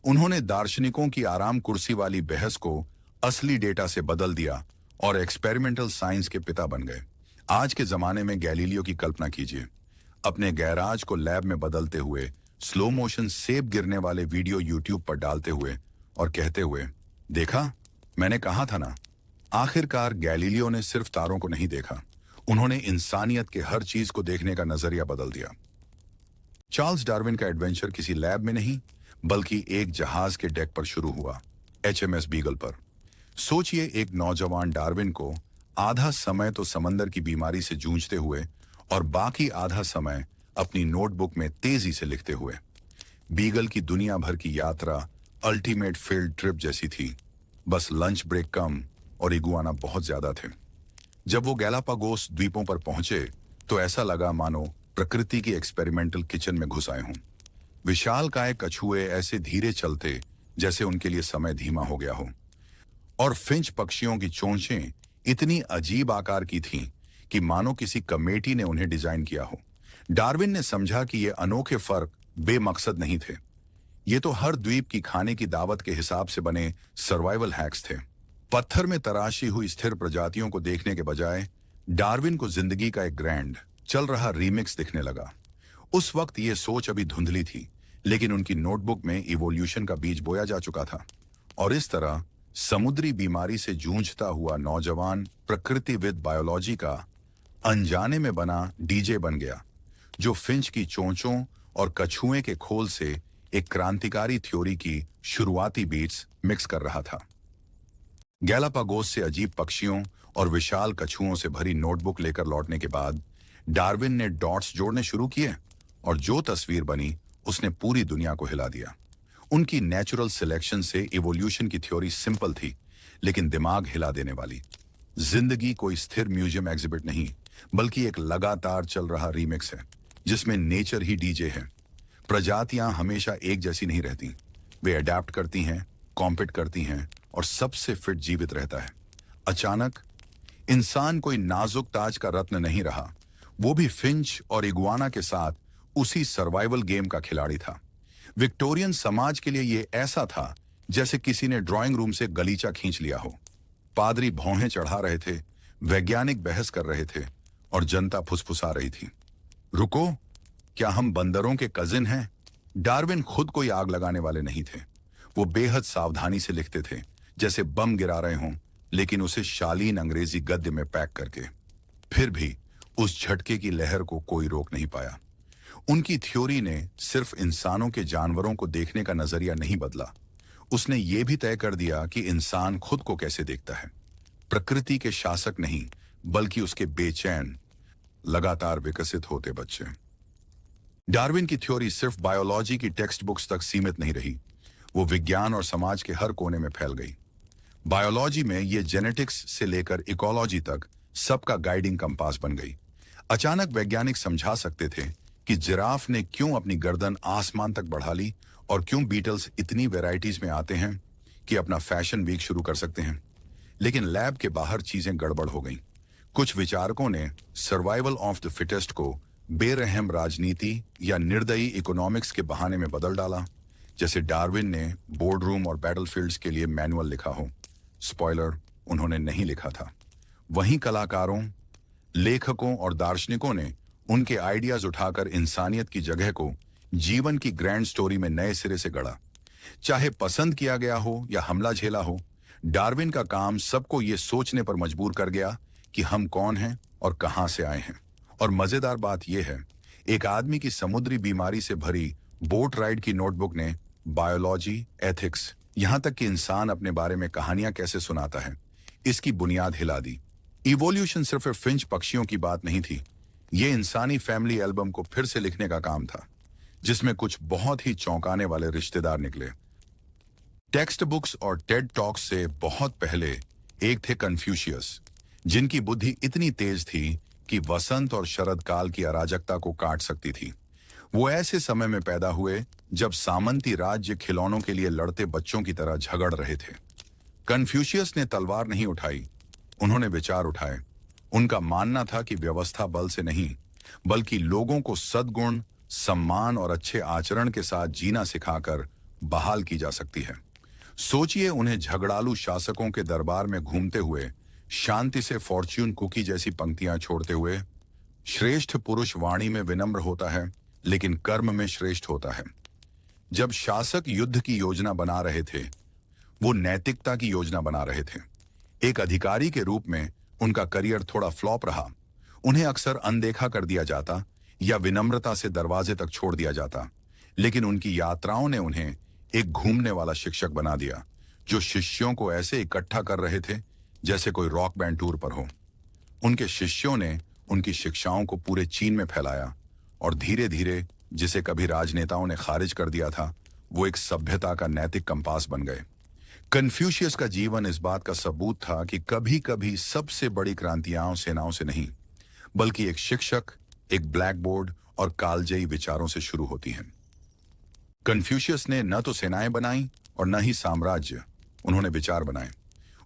उन्होंने दार्शनिकों की आराम कुर्सी वाली बहस को असली डेटा से बदल दिया और एक्सपेरिमेंटल साइंस के पिता बन गए। आज के जमाने में गैलीलियो की कल्पना कीजिए, अपने गैराज को लैब में बदलते हुए, स्लो मोशन सेब गिरने वाले वीडियो यूट्यूब पर डालते हुए और कहते हुए, देखा, मैंने कहा था ना। आखिरकार गैलीलियो ने सिर्फ तारों को नहीं देखा, उन्होंने इंसानियत के हर चीज को देखने का नजरिया बदल दिया। चार्ल्स डार्विन का एडवेंचर किसी लैब में नहीं, बल्कि एक जहाज के डेक पर शुरू हुआ, HMS बीगल पर। सोचिए, एक नौजवान डार्विन को आधा समय तो समंदर की बीमारी से जूझते हुए और बाकी आधा समय अपनी नोटबुक में तेजी से लिखते हुए। बीगल की दुनिया भर की यात्रा अल्टीमेट फील्ड ट्रिप जैसी थी, बस लंच ब्रेक कम और इगुआना बहुत ज्यादा थे। जब वो गैलापागोस द्वीपों पर पहुंचे तो ऐसा लगा मानो प्रकृति की एक्सपेरिमेंटल किचन में घुस आए हों। विशालकाय कछुए ऐसे धीरे चलते जैसे उनके लिए समय धीमा हो गया हो, और फिंच पक्षियों की चोंचें इतनी अजीब आकार की थीं कि मानो किसी कमेटी ने उन्हें डिजाइन किया हो। डार्विन ने समझा कि ये अनोखे फर्क बेमकसद नहीं थे, ये तो हर द्वीप की खाने की दावत के हिसाब से बने सर्वाइवल हैक्स थे। पत्थर में तराशी हुई स्थिर प्रजातियों को देखने के बजाय डार्विन को जिंदगी का एक ग्रैंड चल रहा रीमिक्स दिखने लगा। उस वक्त ये सोच अभी धुंधली थी, लेकिन उनकी नोटबुक में इवोल्यूशन का बीज बोया जा चुका था। और इस तरह समुद्री बीमारी से जूझता हुआ नौजवान प्रकृतिविद बायोलॉजी का अनजाने में बना डीजे बन गया, जो फिंच की चोंचों और कछुए के खोल से एक क्रांतिकारी थ्योरी की शुरुआती बीट्स मिक्स कर रहा था। गैलापागोस से अजीब पक्षियों और विशाल कछुओं से भरी नोटबुक लेकर लौटने के बाद डार्विन ने डॉट्स जोड़ने शुरू किए, और जो तस्वीर बनी उसने पूरी दुनिया को हिला दिया। उनकी नेचुरल सिलेक्शन से इवोल्यूशन की थ्योरी सिंपल थी, लेकिन दिमाग हिला देने वाली। जिंदगी कोई स्थिर म्यूजियम एग्जिबिट नहीं, बल्कि एक लगातार चल रहा रीमिक्स है, जिसमें नेचर ही डीजे है। प्रजातियां हमेशा एक जैसी नहीं रहती, वे अडेप्ट करती हैं, कॉम्पिट करती हैं, और सबसे फिट जीवित रहता है। अचानक इंसान कोई नाजुक ताज का रत्न नहीं रहा, वो भी फिंच और इगुआना के साथ उसी सर्वाइवल गेम का खिलाड़ी था। विक्टोरियन समाज के लिए ये ऐसा था जैसे किसी ने ड्राइंग रूम से गलीचा खींच लिया हो। पादरी भौहें चढ़ा रहे थे, वैज्ञानिक बहस कर रहे थे, और जनता फुसफुसा रही थी, रुको, क्या हम बंदरों के कजिन हैं? डार्विन खुद कोई आग लगाने वाले नहीं थे। वो बेहद सावधानी से लिखते थे, जैसे बम गिरा रहे हों, लेकिन उसे शालीन अंग्रेजी गद्य में पैक करके। फिर भी उस झटके की लहर को कोई रोक नहीं पाया। उनकी थ्योरी ने सिर्फ इंसानों के जानवरों को देखने का नजरिया नहीं बदला, उसने ये भी तय कर दिया कि इंसान खुद को कैसे देखता है। प्रकृति के शासक नहीं, बल्कि उसके बेचैन, लगातार विकसित होते बच्चे। डार्विन की थ्योरी सिर्फ बायोलॉजी की टेक्स्ट बुक्स तक सीमित नहीं रही, वो विज्ञान और समाज के हर कोने में फैल गई। बायोलॉजी में ये जेनेटिक्स से लेकर इकोलॉजी तक सबका गाइडिंग कंपास बन गई। अचानक वैज्ञानिक समझा सकते थे कि जिराफ ने क्यों अपनी गर्दन आसमान तक बढ़ा ली, और क्यों बीटल्स इतनी वैरायटीज में आते हैं कि अपना फैशन वीक शुरू कर सकते हैं। लेकिन लैब के बाहर चीजें गड़बड़ हो गईं। कुछ विचारकों ने सर्वाइवल ऑफ द फिटेस्ट को बेरहम राजनीति या निर्दयी इकोनॉमिक्स के बहाने में बदल डाला, जैसे डार्विन ने बोर्ड रूम और बैटलफील्ड्स के लिए मैनुअल लिखा हो। स्पॉइलर, उन्होंने नहीं लिखा था। वहीं कलाकारों, लेखकों और दार्शनिकों ने उनके आइडियाज उठाकर इंसानियत की जगह को जीवन की ग्रैंड स्टोरी में नए सिरे से गढ़ा। चाहे पसंद किया गया हो या हमला झेला हो, डार्विन का काम सबको ये सोचने पर मजबूर कर गया कि हम कौन हैं और कहां से आए हैं। और मजेदार बात यह है, एक आदमी की समुद्री बीमारी से भरी बोट राइड की नोटबुक ने बायोलॉजी, एथिक्स, यहां तक कि इंसान अपने बारे में कहानियां कैसे सुनाता है, इसकी बुनियाद हिला दी। इवोल्यूशन सिर्फ फिंच पक्षियों की बात नहीं थी, ये इंसानी फैमिली एल्बम को फिर से लिखने का काम था, जिसमें कुछ बहुत ही चौंकाने वाले रिश्तेदार निकले। टेक्स्ट बुक्स और टेड टॉक्स से बहुत पहले एक थे कन्फ्यूशियस, जिनकी बुद्धि इतनी तेज थी कि वसंत और शरद काल की अराजकता को काट सकती थी। वो ऐसे समय में पैदा हुए जब सामंती राज्य खिलौनों के लिए लड़ते बच्चों की तरह झगड़ रहे थे। कन्फ्यूशियस ने तलवार नहीं उठाई, उन्होंने विचार उठाए। उनका मानना था कि व्यवस्था बल से नहीं, बल्कि लोगों को सद्गुण, सम्मान और अच्छे आचरण के साथ जीना सिखाकर बहाल की जा सकती है। सोचिए, उन्हें झगड़ालू शासकों के दरबार में घूमते हुए, शांति से फॉर्च्यून कुकी जैसी पंक्तियां छोड़ते हुए, श्रेष्ठ पुरुष वाणी में विनम्र होता है, लेकिन कर्म में श्रेष्ठ होता है। जब शासक युद्ध की योजना बना रहे थे, वो नैतिकता की योजना बना रहे थे। एक अधिकारी के रूप में उनका करियर थोड़ा फ्लॉप रहा। उन्हें अक्सर अनदेखा कर दिया जाता या विनम्रता से दरवाजे तक छोड़ दिया जाता, लेकिन उनकी यात्राओं ने उन्हें एक घूमने वाला शिक्षक बना दिया, जो शिष्यों को ऐसे इकट्ठा कर रहे थे जैसे कोई रॉक बैंड टूर पर हो। उनके शिष्यों ने उनकी शिक्षाओं को पूरे चीन में फैलाया और धीरे धीरे जिसे कभी राजनेताओं ने खारिज कर दिया था, वो एक सभ्यता का नैतिक कंपास बन गए। कन्फ्यूशियस का जीवन इस बात का सबूत था कि कभी कभी सबसे बड़ी क्रांतियां सेनाओं से नहीं, बल्कि एक शिक्षक, एक ब्लैक बोर्ड और कालजयी विचारों से शुरू होती हैं। कन्फ्यूशियस ने न तो सेनाएं बनाई और न ही साम्राज्य, उन्होंने विचार बनाए।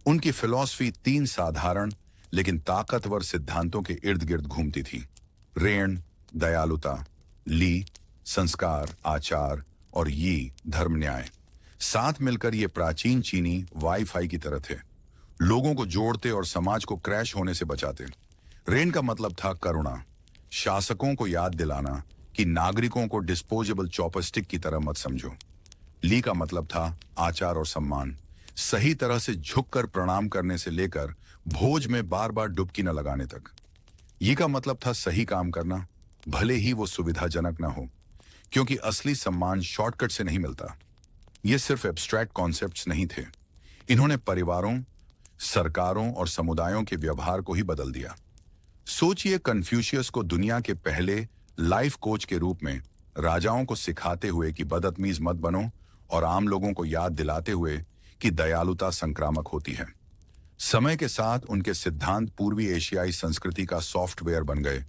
उनकी फिलॉसफी 3 साधारण लेकिन ताकतवर सिद्धांतों के इर्द गिर्द घूमती थी। ऋण, दयालुता, ली, संस्कार, आचार और यी, धर्म न्याय। साथ मिलकर ये प्राचीन चीनी वाईफाई की तरह थे, लोगों को जोड़ते और समाज को क्रैश होने से बचाते। ऋण का मतलब था करुणा, शासकों को याद दिलाना कि नागरिकों को डिस्पोजेबल चॉपस्टिक की तरह मत समझो। ली का मतलब था आचार और सम्मान, सही तरह से झुककर प्रणाम करने से लेकर भोज में बार बार डुबकी न लगाने तक। ये का मतलब था सही काम करना, भले ही वो सुविधाजनक ना हो, क्योंकि असली सम्मान शॉर्टकट से नहीं मिलता। ये सिर्फ एब्स्ट्रैक्ट कॉन्सेप्ट्स नहीं थे, इन्होंने परिवारों, सरकारों और समुदायों के व्यवहार को ही बदल दिया। सोचिए, कन्फ्यूशियस को दुनिया के पहले लाइफ कोच के रूप में राजाओं को सिखाते हुए कि बदतमीज मत बनो, और आम लोगों को याद दिलाते हुए कि दयालुता संक्रामक होती है। समय के साथ उनके सिद्धांत पूर्वी एशियाई संस्कृति का सॉफ्टवेयर बन गए,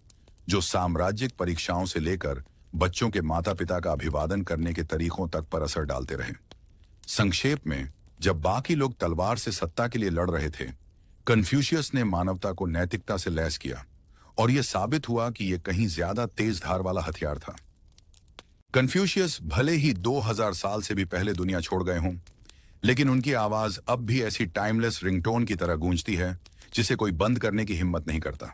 जो साम्राज्यिक परीक्षाओं से लेकर बच्चों के माता पिता का अभिवादन करने के तरीकों तक पर असर डालते रहे। संक्षेप में, जब बाकी लोग तलवार से सत्ता के लिए लड़ रहे थे, कन्फ्यूशियस ने मानवता को नैतिकता से लैस किया, और यह साबित हुआ कि यह कहीं ज्यादा तेज धार वाला हथियार था। कन्फ्यूशियस भले ही 2000 साल से भी पहले दुनिया छोड़ गए हों, लेकिन उनकी आवाज अब भी ऐसी टाइमलेस रिंगटोन की तरह गूंजती है जिसे कोई बंद करने की हिम्मत नहीं करता।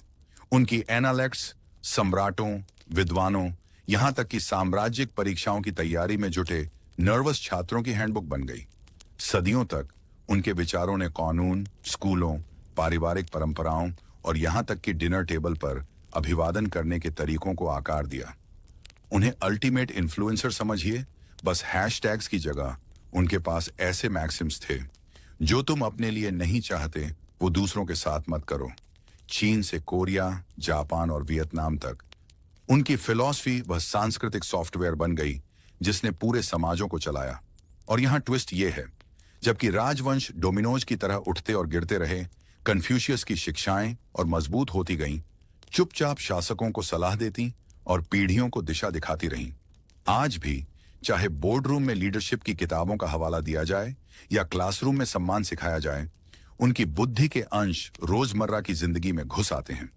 उनकी एनालेक्ट्स सम्राटों, विद्वानों, यहां तक कि साम्राज्यिक परीक्षाओं की तैयारी में जुटे नर्वस छात्रों की हैंडबुक बन गई। सदियों तक उनके विचारों ने कानून, स्कूलों, पारिवारिक परंपराओं और यहां तक कि डिनर टेबल पर अभिवादन करने के तरीकों को आकार दिया। उन्हें अल्टीमेट इन्फ्लुएंसर समझिए, बस हैशटैग्स की जगह उनके पास ऐसे मैक्सिम्स थे, जो तुम अपने लिए नहीं चाहते वो दूसरों के साथ मत करो। चीन से कोरिया, जापान और वियतनाम तक उनकी फिलॉसफी वह सांस्कृतिक सॉफ्टवेयर बन गई जिसने पूरे समाजों को चलाया। और यहां ट्विस्ट ये है, जबकि राजवंश डोमिनोज की तरह उठते और गिरते रहे, कन्फ्यूशियस की शिक्षाएं और मजबूत होती गईं, चुपचाप शासकों को सलाह देती और पीढ़ियों को दिशा दिखाती रहीं। आज भी चाहे बोर्ड रूम में लीडरशिप की किताबों का हवाला दिया जाए या क्लासरूम में सम्मान सिखाया जाए, उनकी बुद्धि के अंश रोजमर्रा की जिंदगी में घुस आते हैं।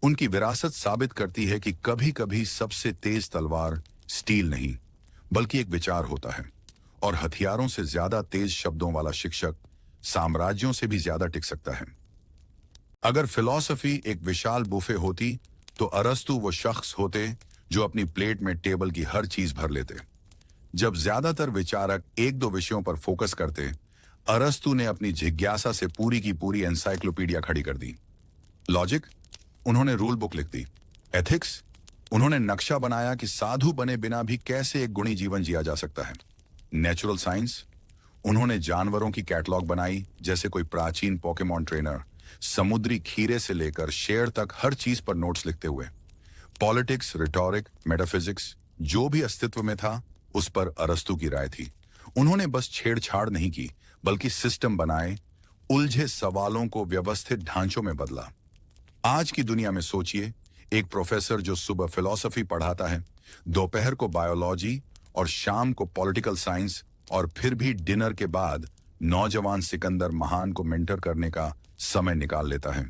उनकी विरासत साबित करती है कि कभी कभी सबसे तेज तलवार स्टील नहीं, बल्कि एक विचार होता है, और हथियारों से ज्यादा तेज शब्दों वाला शिक्षक साम्राज्यों से भी ज्यादा टिक सकता है। अगर फिलॉसफी एक विशाल बुफे होती, तो अरस्तु वो शख्स होते जो अपनी प्लेट में टेबल की हर चीज भर लेते। जब ज्यादातर विचारक 1-2 विषयों पर फोकस करते, अरस्तु ने अपनी जिज्ञासा से पूरी की पूरी एनसाइक्लोपीडिया खड़ी कर दी। लॉजिक, उन्होंने रूल बुक लिख दी। एथिक्स, उन्होंने नक्शा बनाया कि साधु बने बिना भी कैसे एक गुणी जीवन जिया जा सकता है। नेचुरल साइंस, उन्होंने जानवरों की कैटलॉग बनाई जैसे कोई प्राचीन पोकेमॉन ट्रेनर, समुद्री खीरे से लेकर शेर तक हर चीज पर नोट्स लिखते हुए। पॉलिटिक्स, रिटोरिक, मेटाफिजिक्स, जो भी अस्तित्व में था उस पर अरस्तु की राय थी। उन्होंने बस छेड़छाड़ नहीं की, बल्कि सिस्टम बनाए, उलझे सवालों को व्यवस्थित ढांचों में बदला। आज की दुनिया में सोचिए, एक प्रोफेसर जो सुबह फिलॉसफी पढ़ाता है, दोपहर को बायोलॉजी और शाम को पॉलिटिकल साइंस, और फिर भी डिनर के बाद नौजवान सिकंदर महान को मेंटर करने का समय निकाल लेता है।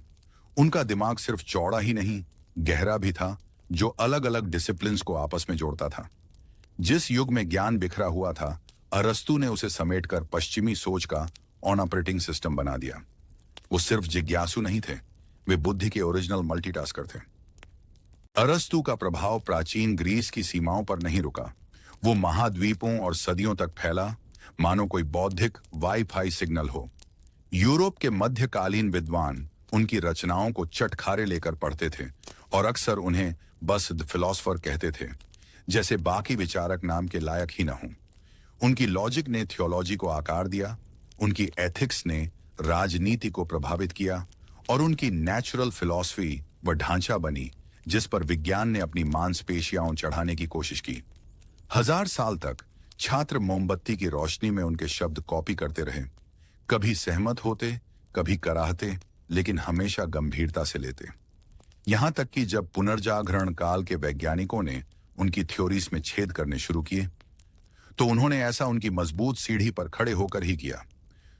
उनका दिमाग सिर्फ चौड़ा ही नहीं, गहरा भी था, जो अलग अलग डिसिप्लिन्स को आपस में जोड़ता था। जिस युग में ज्ञान बिखरा हुआ था, अरस्तु ने उसे समेटकर पश्चिमी सोच का ऑन ऑपरेटिंग सिस्टम बना दिया। वो सिर्फ जिज्ञासु नहीं थे, वे बुद्धि के ओरिजिनल मल्टीटास्कर थे। अरस्तु का प्रभाव प्राचीन ग्रीस की सीमाओं पर नहीं रुका। वो महाद्वीपों और सदियों तक फैला, मानो कोई बौद्धिक वाईफाई सिग्नल हो। यूरोप के मध्यकालीन विद्वान उनकी रचनाओं को चटखारे लेकर पढ़ते थे और अक्सर उन्हें बस द फिलोसफर कहते थे, जैसे बाकी विचारक नाम के लायक ही न हों। उनकी लॉजिक ने थियोलॉजी को आकार दिया, उनकी एथिक्स ने राजनीति को प्रभावित किया और उनकी नेचुरल फिलॉसफी वह ढांचा बनी जिस पर विज्ञान ने अपनी मांसपेशियां चढ़ाने की कोशिश की। 1000 साल तक छात्र मोमबत्ती की रोशनी में उनके शब्द कॉपी करते रहे, कभी सहमत होते, कभी कराहते, लेकिन हमेशा गंभीरता से लेते। यहां तक कि जब पुनर्जागरण काल के वैज्ञानिकों ने उनकी थ्योरीज में छेद करने शुरू किए, तो उन्होंने ऐसा उनकी मजबूत सीढ़ी पर खड़े होकर ही किया।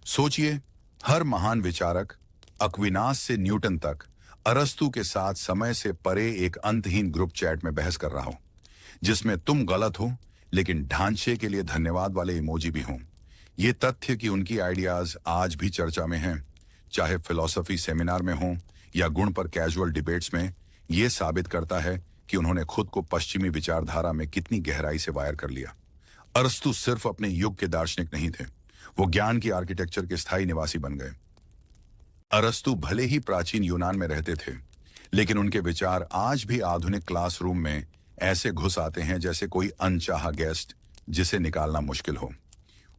सोचिए, हर महान विचारक, अक्विनास से न्यूटन तक, अरस्तु के साथ समय से परे एक अंतहीन ग्रुप चैट में बहस कर रहा हो, जिसमें तुम गलत हो लेकिन ढांचे के लिए धन्यवाद वाले इमोजी भी हों। ये तथ्य कि उनकी आइडियाज आज भी चर्चा में हैं, चाहे फिलॉसफी सेमिनार में हो या गुण पर कैजुअल डिबेट्स में, ये साबित करता है कि उन्होंने खुद को पश्चिमी विचारधारा में कितनी गहराई से वायर कर लिया। अरस्तु सिर्फ अपने युग के दार्शनिक नहीं थे, वो ज्ञान की आर्किटेक्चर के स्थायी निवासी बन गए। अरस्तु भले ही प्राचीन यूनान में रहते थे, लेकिन उनके विचार आज भी आधुनिक क्लासरूम में ऐसे घुस आते हैं जैसे कोई अनचाहा गेस्ट जिसे निकालना मुश्किल हो।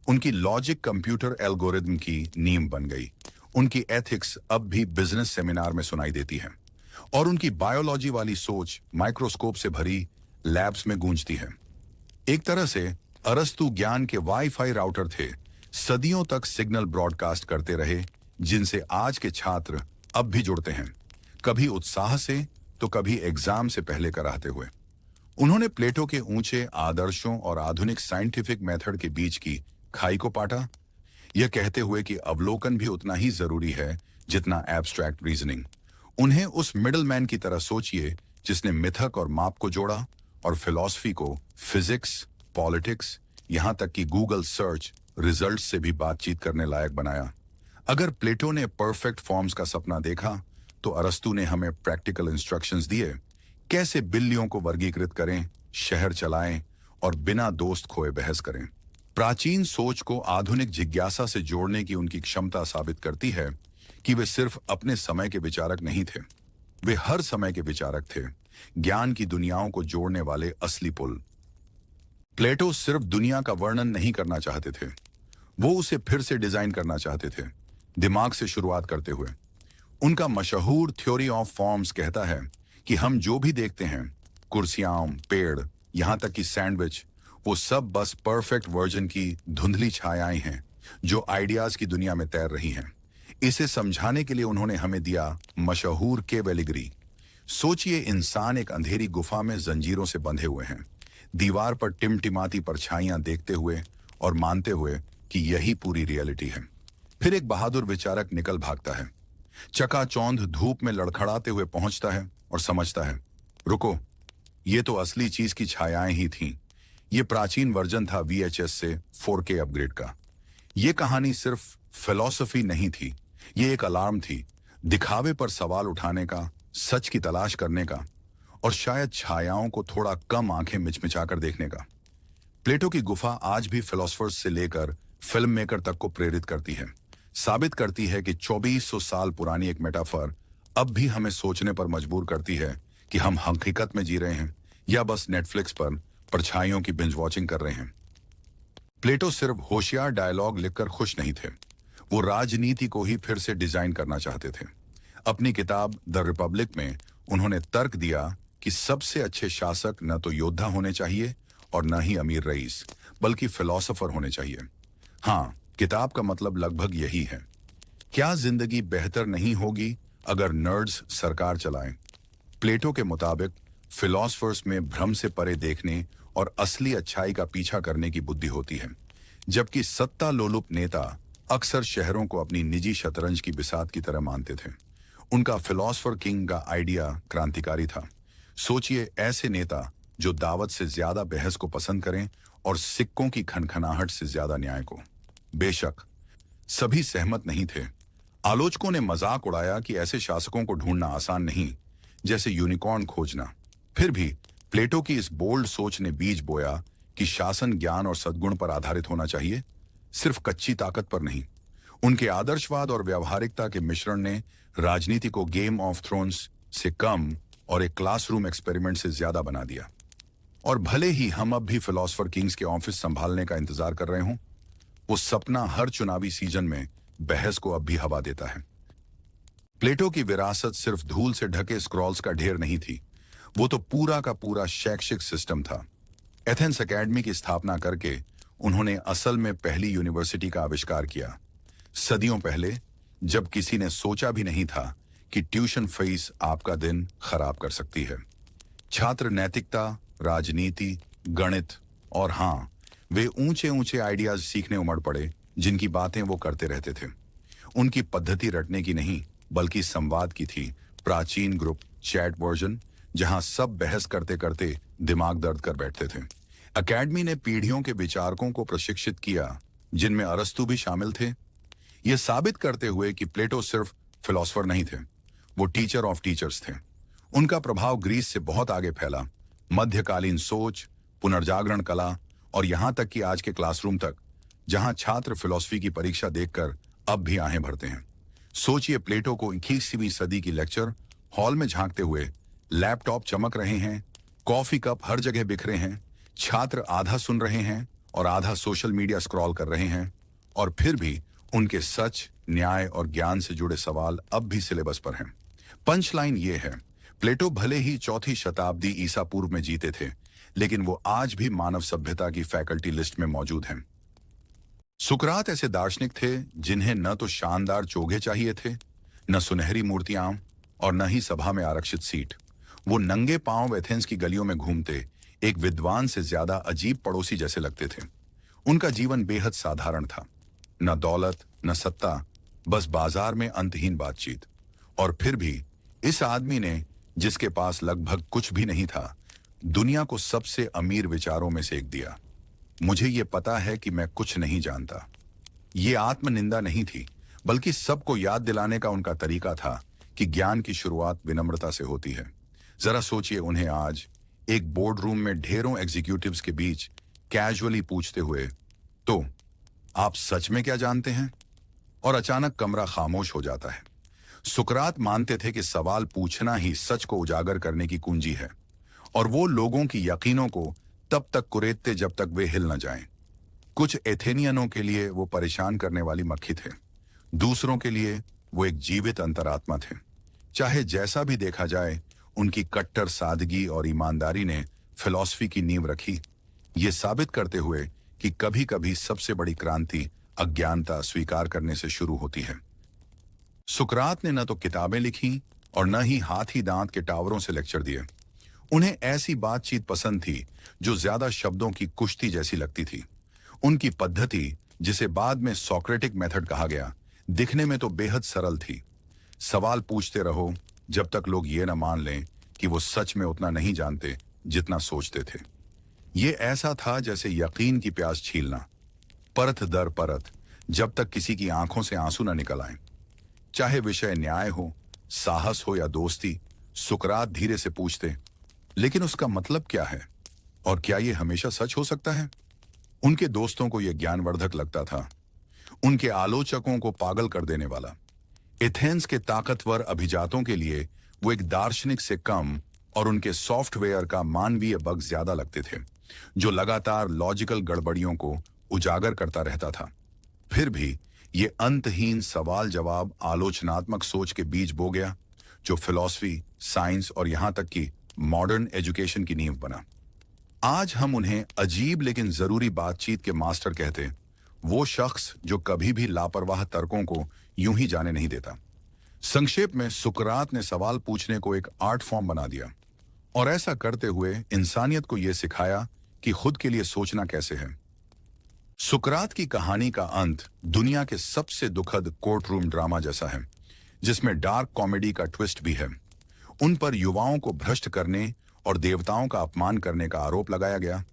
उनकी लॉजिक कंप्यूटर एल्गोरिदम की नींव बन गई। उनकी एथिक्स अब भी बिजनेस सेमिनार में सुनाई देती है और उनकी बायोलॉजी वाली सोच माइक्रोस्कोप से भरी लैब्स में गूंजती है। एक तरह से अरस्तु ज्ञान के वाईफाई राउटर थे, सदियों तक सिग्नल ब्रॉडकास्ट करते रहे जिनसे आज के छात्र अब भी जुड़ते हैं, कभी उत्साह से तो कभी एग्जाम से पहले कराहते हुए। उन्होंने प्लेटो के ऊंचे आदर्शों और आधुनिक साइंटिफिक मेथड के बीच की खाई को पाटा, यह कहते हुए कि अवलोकन भी उतना ही जरूरी है जितना एब्स्ट्रैक्ट रीजनिंग। उन्हें उस मिडलमैन की तरह सोचिए जिसने मिथक और माप को जोड़ा और फिलॉसफी को फिजिक्स, पॉलिटिक्स, यहां तक कि गूगल सर्च रिजल्ट से भी बातचीत करने लायक बनाया। अगर प्लेटो ने परफेक्ट फॉर्म्स का सपना देखा, तो अरस्तु ने हमें प्रैक्टिकल इंस्ट्रक्शंस दिए, कैसे बिल्लियों को वर्गीकृत करें, शहर चलाएं और बिना दोस्त खोए बहस करें। प्राचीन सोच को आधुनिक जिज्ञासा से जोड़ने की उनकी क्षमता साबित करती है कि वे सिर्फ अपने समय के विचारक नहीं थे, वे हर समय के विचारक थे, ज्ञान की दुनियाओं को जोड़ने वाले असली पुल। प्लेटो सिर्फ दुनिया का वर्णन नहीं करना चाहते थे, वो उसे फिर से डिजाइन करना चाहते थे, दिमाग से शुरुआत करते हुए। उनका मशहूर थ्योरी ऑफ फॉर्म्स कहता है कि हम जो भी देखते हैं, कुर्सियां, पेड़, यहां तक कि सैंडविच, वो सब बस परफेक्ट वर्जन की धुंधली छायाएं हैं जो आइडियाज की दुनिया में तैर रही हैं। इसे समझाने के लिए उन्होंने हमें दिया मशहूर केवेलिग्री। सोचिए, इंसान एक अंधेरी गुफा में जंजीरों से बंधे हुए हैं, दीवार पर टिमटिमाती परछाइयां देखते हुए और मानते हुए कि यही पूरी रियलिटी है। फिर एक बहादुर विचारक निकल भागता है, चकाचौंध धूप में लड़खड़ाते हुए पहुंचता है और समझता है, रुको, ये तो असली चीज की छायाएं ही थीं। ये प्राचीन वर्जन था VHS से 4K अपग्रेड का। ये कहानी सिर्फ फिलॉसफी नहीं थी, ये एक अलार्म थी, दिखावे पर सवाल उठाने का, सच की तलाश करने का और शायद छायाओं को थोड़ा कम आंखें मिचमिचाकर देखने का। प्लेटो की गुफा आज भी फिलोसफर्स से लेकर फिल्म मेकर तक को प्रेरित करती है, साबित करती है कि 2400 साल पुरानी एक मेटाफर अब भी हमें सोचने पर मजबूर करती है कि हम हकीकत में जी रहे हैं या बस नेटफ्लिक्स पर परछाइयों की बिंज वॉचिंग कर रहे हैं। प्लेटो सिर्फ होशियार डायलॉग लिखकर खुश नहीं थे, वो राजनीति को ही फिर से डिजाइन करना चाहते थे। अपनी किताब द रिपब्लिक में उन्होंने तर्क दिया कि सबसे अच्छे शासक न तो योद्धा होने चाहिए और न ही अमीर रईस, बल्कि फिलोसोफर होने चाहिए। हाँ, किताब का मतलब लगभग यही है। क्या जिंदगी बेहतर नहीं होगी अगर नर्ड्स सरकार चलाएं? प्लेटो के मुताबिक फिलोसफर्स में भ्रम से परे देखने और असली अच्छाई का पीछा करने की बुद्धि होती है, जबकि सत्ता लोलुप नेता अक्सर शहरों को अपनी निजी शतरंज की बिसात की तरह मानते थे। उनका फिलोसफर किंग का आइडिया क्रांतिकारी था। सोचिए, ऐसे नेता जो दावत से ज्यादा बहस को पसंद करें और सिक्कों की खनखनाहट से ज्यादा न्याय को। बेशक सभी सहमत नहीं थे। आलोचकों ने मजाक उड़ाया कि ऐसे शासकों को ढूंढना आसान नहीं, जैसे यूनिकॉर्न खोजना। फिर भी प्लेटो की इस बोल्ड सोच ने बीज बोया कि शासन ज्ञान और सद्गुण पर आधारित होना चाहिए, सिर्फ कच्ची ताकत पर नहीं। उनके आदर्शवाद और व्यावहारिकता के मिश्रण ने राजनीति को गेम ऑफ थ्रोन्स से कम और एक क्लासरूम एक्सपेरिमेंट से ज्यादा बना दिया। और भले ही हम अब भी फिलोसफर किंग्स के ऑफिस संभालने का इंतजार कर रहे हों, वो सपना हर चुनावी सीजन में बहस को अब भी हवा देता है। प्लेटो की विरासत सिर्फ धूल से ढके स्क्रॉल्स का ढेर नहीं थी, वो तो पूरा का पूरा शैक्षिक सिस्टम था। एथेंस एकेडमी की स्थापना करके उन्होंने असल में पहली यूनिवर्सिटी का आविष्कार किया, सदियों पहले, जब किसी ने सोचा भी नहीं था कि ट्यूशन फीस आपका दिन खराब कर सकती है। छात्र नैतिकता, राजनीति, गणित और हाँ, वे ऊंचे ऊंचे आइडियाज सीखने उमड़ पड़े जिनकी बातें वो करते रहते थे। उनकी पद्धति रटने की नहीं, बल्कि संवाद की थी। प्राचीन ग्रुप चैट वर्जन, जहां सब बहस करते करते दिमाग दर्द कर बैठते थे। एकेडमी ने पीढ़ियों के विचारकों को प्रशिक्षित किया, जिनमें अरस्तु भी शामिल थे, ये साबित करते हुए कि प्लेटो सिर्फ फिलोसफर नहीं थे, वो टीचर ऑफ टीचर्स थे। उनका प्रभाव ग्रीस से बहुत आगे फैला, मध्यकालीन सोच, पुनर्जागरण कला और यहां तक कि आज के क्लासरूम तक, जहां छात्र फिलॉसफी की परीक्षा देखकर अब भी आहें भरते हैं। सोचिए प्लेटो को 21वीं सदी की लेक्चर हॉल में झांकते हुए, लैपटॉप चमक रहे हैं, कॉफी कप हर जगह बिखरे हैं, छात्र आधा सुन रहे हैं और आधा सोशल मीडिया स्क्रॉल कर रहे हैं, और फिर भी उनके सच, न्याय और ज्ञान से जुड़े सवाल अब भी सिलेबस पर हैं। पंच लाइन ये है, प्लेटो भले ही 4वीं शताब्दी ईसा पूर्व में जीते थे, लेकिन वो आज भी मानव सभ्यता की फैकल्टी लिस्ट में मौजूद हैं। सुकरात ऐसे दार्शनिक थे जिन्हें न तो शानदार चोगे चाहिए थे, न सुनहरी मूर्तियां और न ही सभा में आरक्षित सीट। वो नंगे पांव एथेंस की गलियों में घूमते एक विद्वान से ज्यादा अजीब पड़ोसी जैसे लगते थे। उनका जीवन बेहद साधारण था, न दौलत न सत्ता, बस बाजार में अंतहीन बातचीत। और फिर भी इस आदमी ने, जिसके पास लगभग कुछ भी नहीं था, दुनिया को सबसे अमीर विचारों में से एक दिया। मुझे ये पता है कि मैं कुछ नहीं जानता। ये आत्मनिंदा नहीं थी, बल्कि सबको याद दिलाने का उनका तरीका था कि ज्ञान की शुरुआत विनम्रता से होती है। जरा सोचिए उन्हें आज एक बोर्ड रूम में ढेरों एग्जीक्यूटिव्स के बीच कैजुअली पूछते हुए, तो आप सच में क्या जानते हैं? और अचानक कमरा खामोश हो जाता है। सुकरात मानते थे कि सवाल पूछना ही सच को उजागर करने की कुंजी है, और वो लोगों की यकीनों को तब तक कुरेदते जब तक वे हिल न जाएं। कुछ एथेनियनों के लिए वो परेशान करने वाली मक्खी थे, दूसरों के लिए वो एक जीवित अंतरात्मा थे। चाहे जैसा भी देखा जाए, उनकी कट्टर सादगी और ईमानदारी ने फिलॉसफी की नींव रखी, ये साबित करते हुए कि कभी कभी सबसे बड़ी क्रांति अज्ञानता स्वीकार करने से शुरू होती है। सुकरात ने न तो किताबें लिखी और न ही हाथी दांत के टावरों से लेक्चर दिए। उन्हें ऐसी बातचीत पसंद थी जो ज्यादा शब्दों की कुश्ती जैसी लगती थी। उनकी पद्धति, जिसे बाद में सोक्रेटिक मेथड कहा गया, दिखने में तो बेहद सरल थी। सवाल पूछते रहो जब तक लोग ये न मान लें कि वो सच में उतना नहीं जानते जितना सोचते थे। ये ऐसा था जैसे यकीन की प्यास छीलना, परत दर परत, जब तक किसी की आंखों से आंसू न निकल आए। चाहे विषय न्याय हो, साहस हो या दोस्ती, सुकरात धीरे से पूछते, लेकिन उसका मतलब क्या है? और क्या ये हमेशा सच हो सकता है? उनके दोस्तों को यह ज्ञानवर्धक लगता था, उनके आलोचकों को पागल कर देने वाला। एथेंस के ताकतवर अभिजातों के लिए वो एक दार्शनिक से कम और उनके सॉफ्टवेयर का मानवीय बग ज्यादा लगते थे, जो लगातार लॉजिकल गड़बड़ियों को उजागर करता रहता था। फिर भी ये अंतहीन सवाल जवाब आलोचनात्मक सोच के बीज बो गया, जो फिलॉसफी, साइंस और यहां तक कि मॉडर्न एजुकेशन की नींव बना। आज हम उन्हें अजीब लेकिन जरूरी बातचीत के मास्टर कहते, वो शख्स जो कभी भी लापरवाह तर्कों को यूं ही जाने नहीं देता। संक्षेप में, सुकरात ने सवाल पूछने को एक आर्ट फॉर्म बना दिया, और ऐसा करते हुए इंसानियत को यह सिखाया कि खुद के लिए सोचना कैसे है। सुकरात की कहानी का अंत दुनिया के सबसे दुखद कोर्ट रूम ड्रामा जैसा है, जिसमें डार्क कॉमेडी का ट्विस्ट भी है। उन पर युवाओं को भ्रष्ट करने और देवताओं का अपमान करने का आरोप लगाया गया,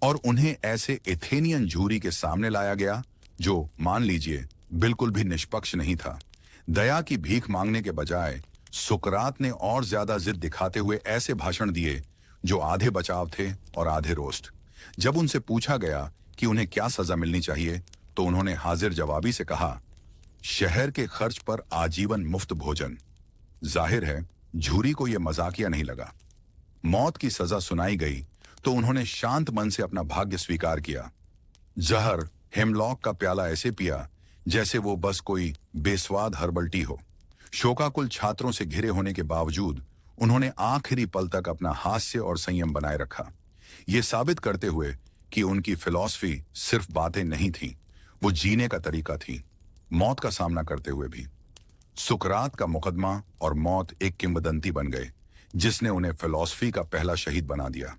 और उन्हें ऐसे एथेनियन जूरी के सामने लाया गया जो, मान लीजिए, बिल्कुल भी निष्पक्ष नहीं था। दया की भीख मांगने के बजाय सुकरात ने और ज्यादा जिद दिखाते हुए ऐसे भाषण दिए जो आधे बचाव थे और आधे रोस्ट। जब उनसे पूछा गया कि उन्हें क्या सजा मिलनी चाहिए, तो उन्होंने हाजिर जवाबी से कहा, शहर के खर्च पर आजीवन मुफ्त भोजन। जाहिर है झूरी को यह मजाकिया नहीं लगा। मौत की सजा सुनाई गई तो उन्होंने शांत मन से अपना भाग्य स्वीकार किया। जहर हेमलॉक का प्याला ऐसे पिया जैसे वो बस कोई बेस्वाद हर्बल टी हो। शोकाकुल छात्रों से घिरे होने के बावजूद उन्होंने आखिरी पल तक अपना हास्य और संयम बनाए रखा, ये साबित करते हुए कि उनकी फिलॉसफी सिर्फ बातें नहीं थी, वो जीने का तरीका थी, मौत का सामना करते हुए भी। सुकरात का मुकदमा और मौत एक किंवदंती बन गए, जिसने उन्हें फिलॉसफी का पहला शहीद बना दिया।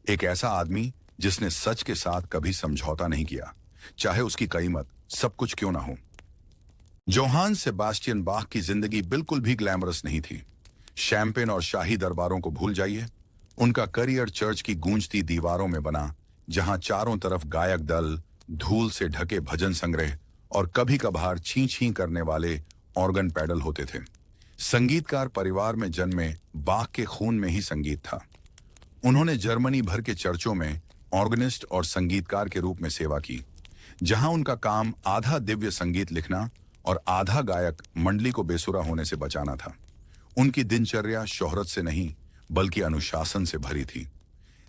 एक ऐसा आदमी जिसने सच के साथ कभी समझौता नहीं किया, चाहे उसकी कीमत सब कुछ क्यों ना हो। जोहान सेबास्टियन बाख की जिंदगी बिल्कुल भी ग्लैमरस नहीं थी। शैंपेन और शाही दरबारों को भूल जाइए, उनका करियर चर्च की गूंजती दीवारों में बना, जहां चारों तरफ गायक दल, धूल से ढके भजन संग्रह और कभी कभार छी छी करने वाले ऑर्गन पैडल होते थे। संगीतकार परिवार में जन्मे बाख के खून में ही संगीत था। उन्होंने जर्मनी भर के चर्चों में ऑर्गनिस्ट और संगीतकार के रूप में सेवा की, जहां उनका काम आधा दिव्य संगीत लिखना और आधा गायक मंडली को बेसुरा होने से बचाना था। उनकी दिनचर्या शोहरत से नहीं बल्कि अनुशासन से भरी थी।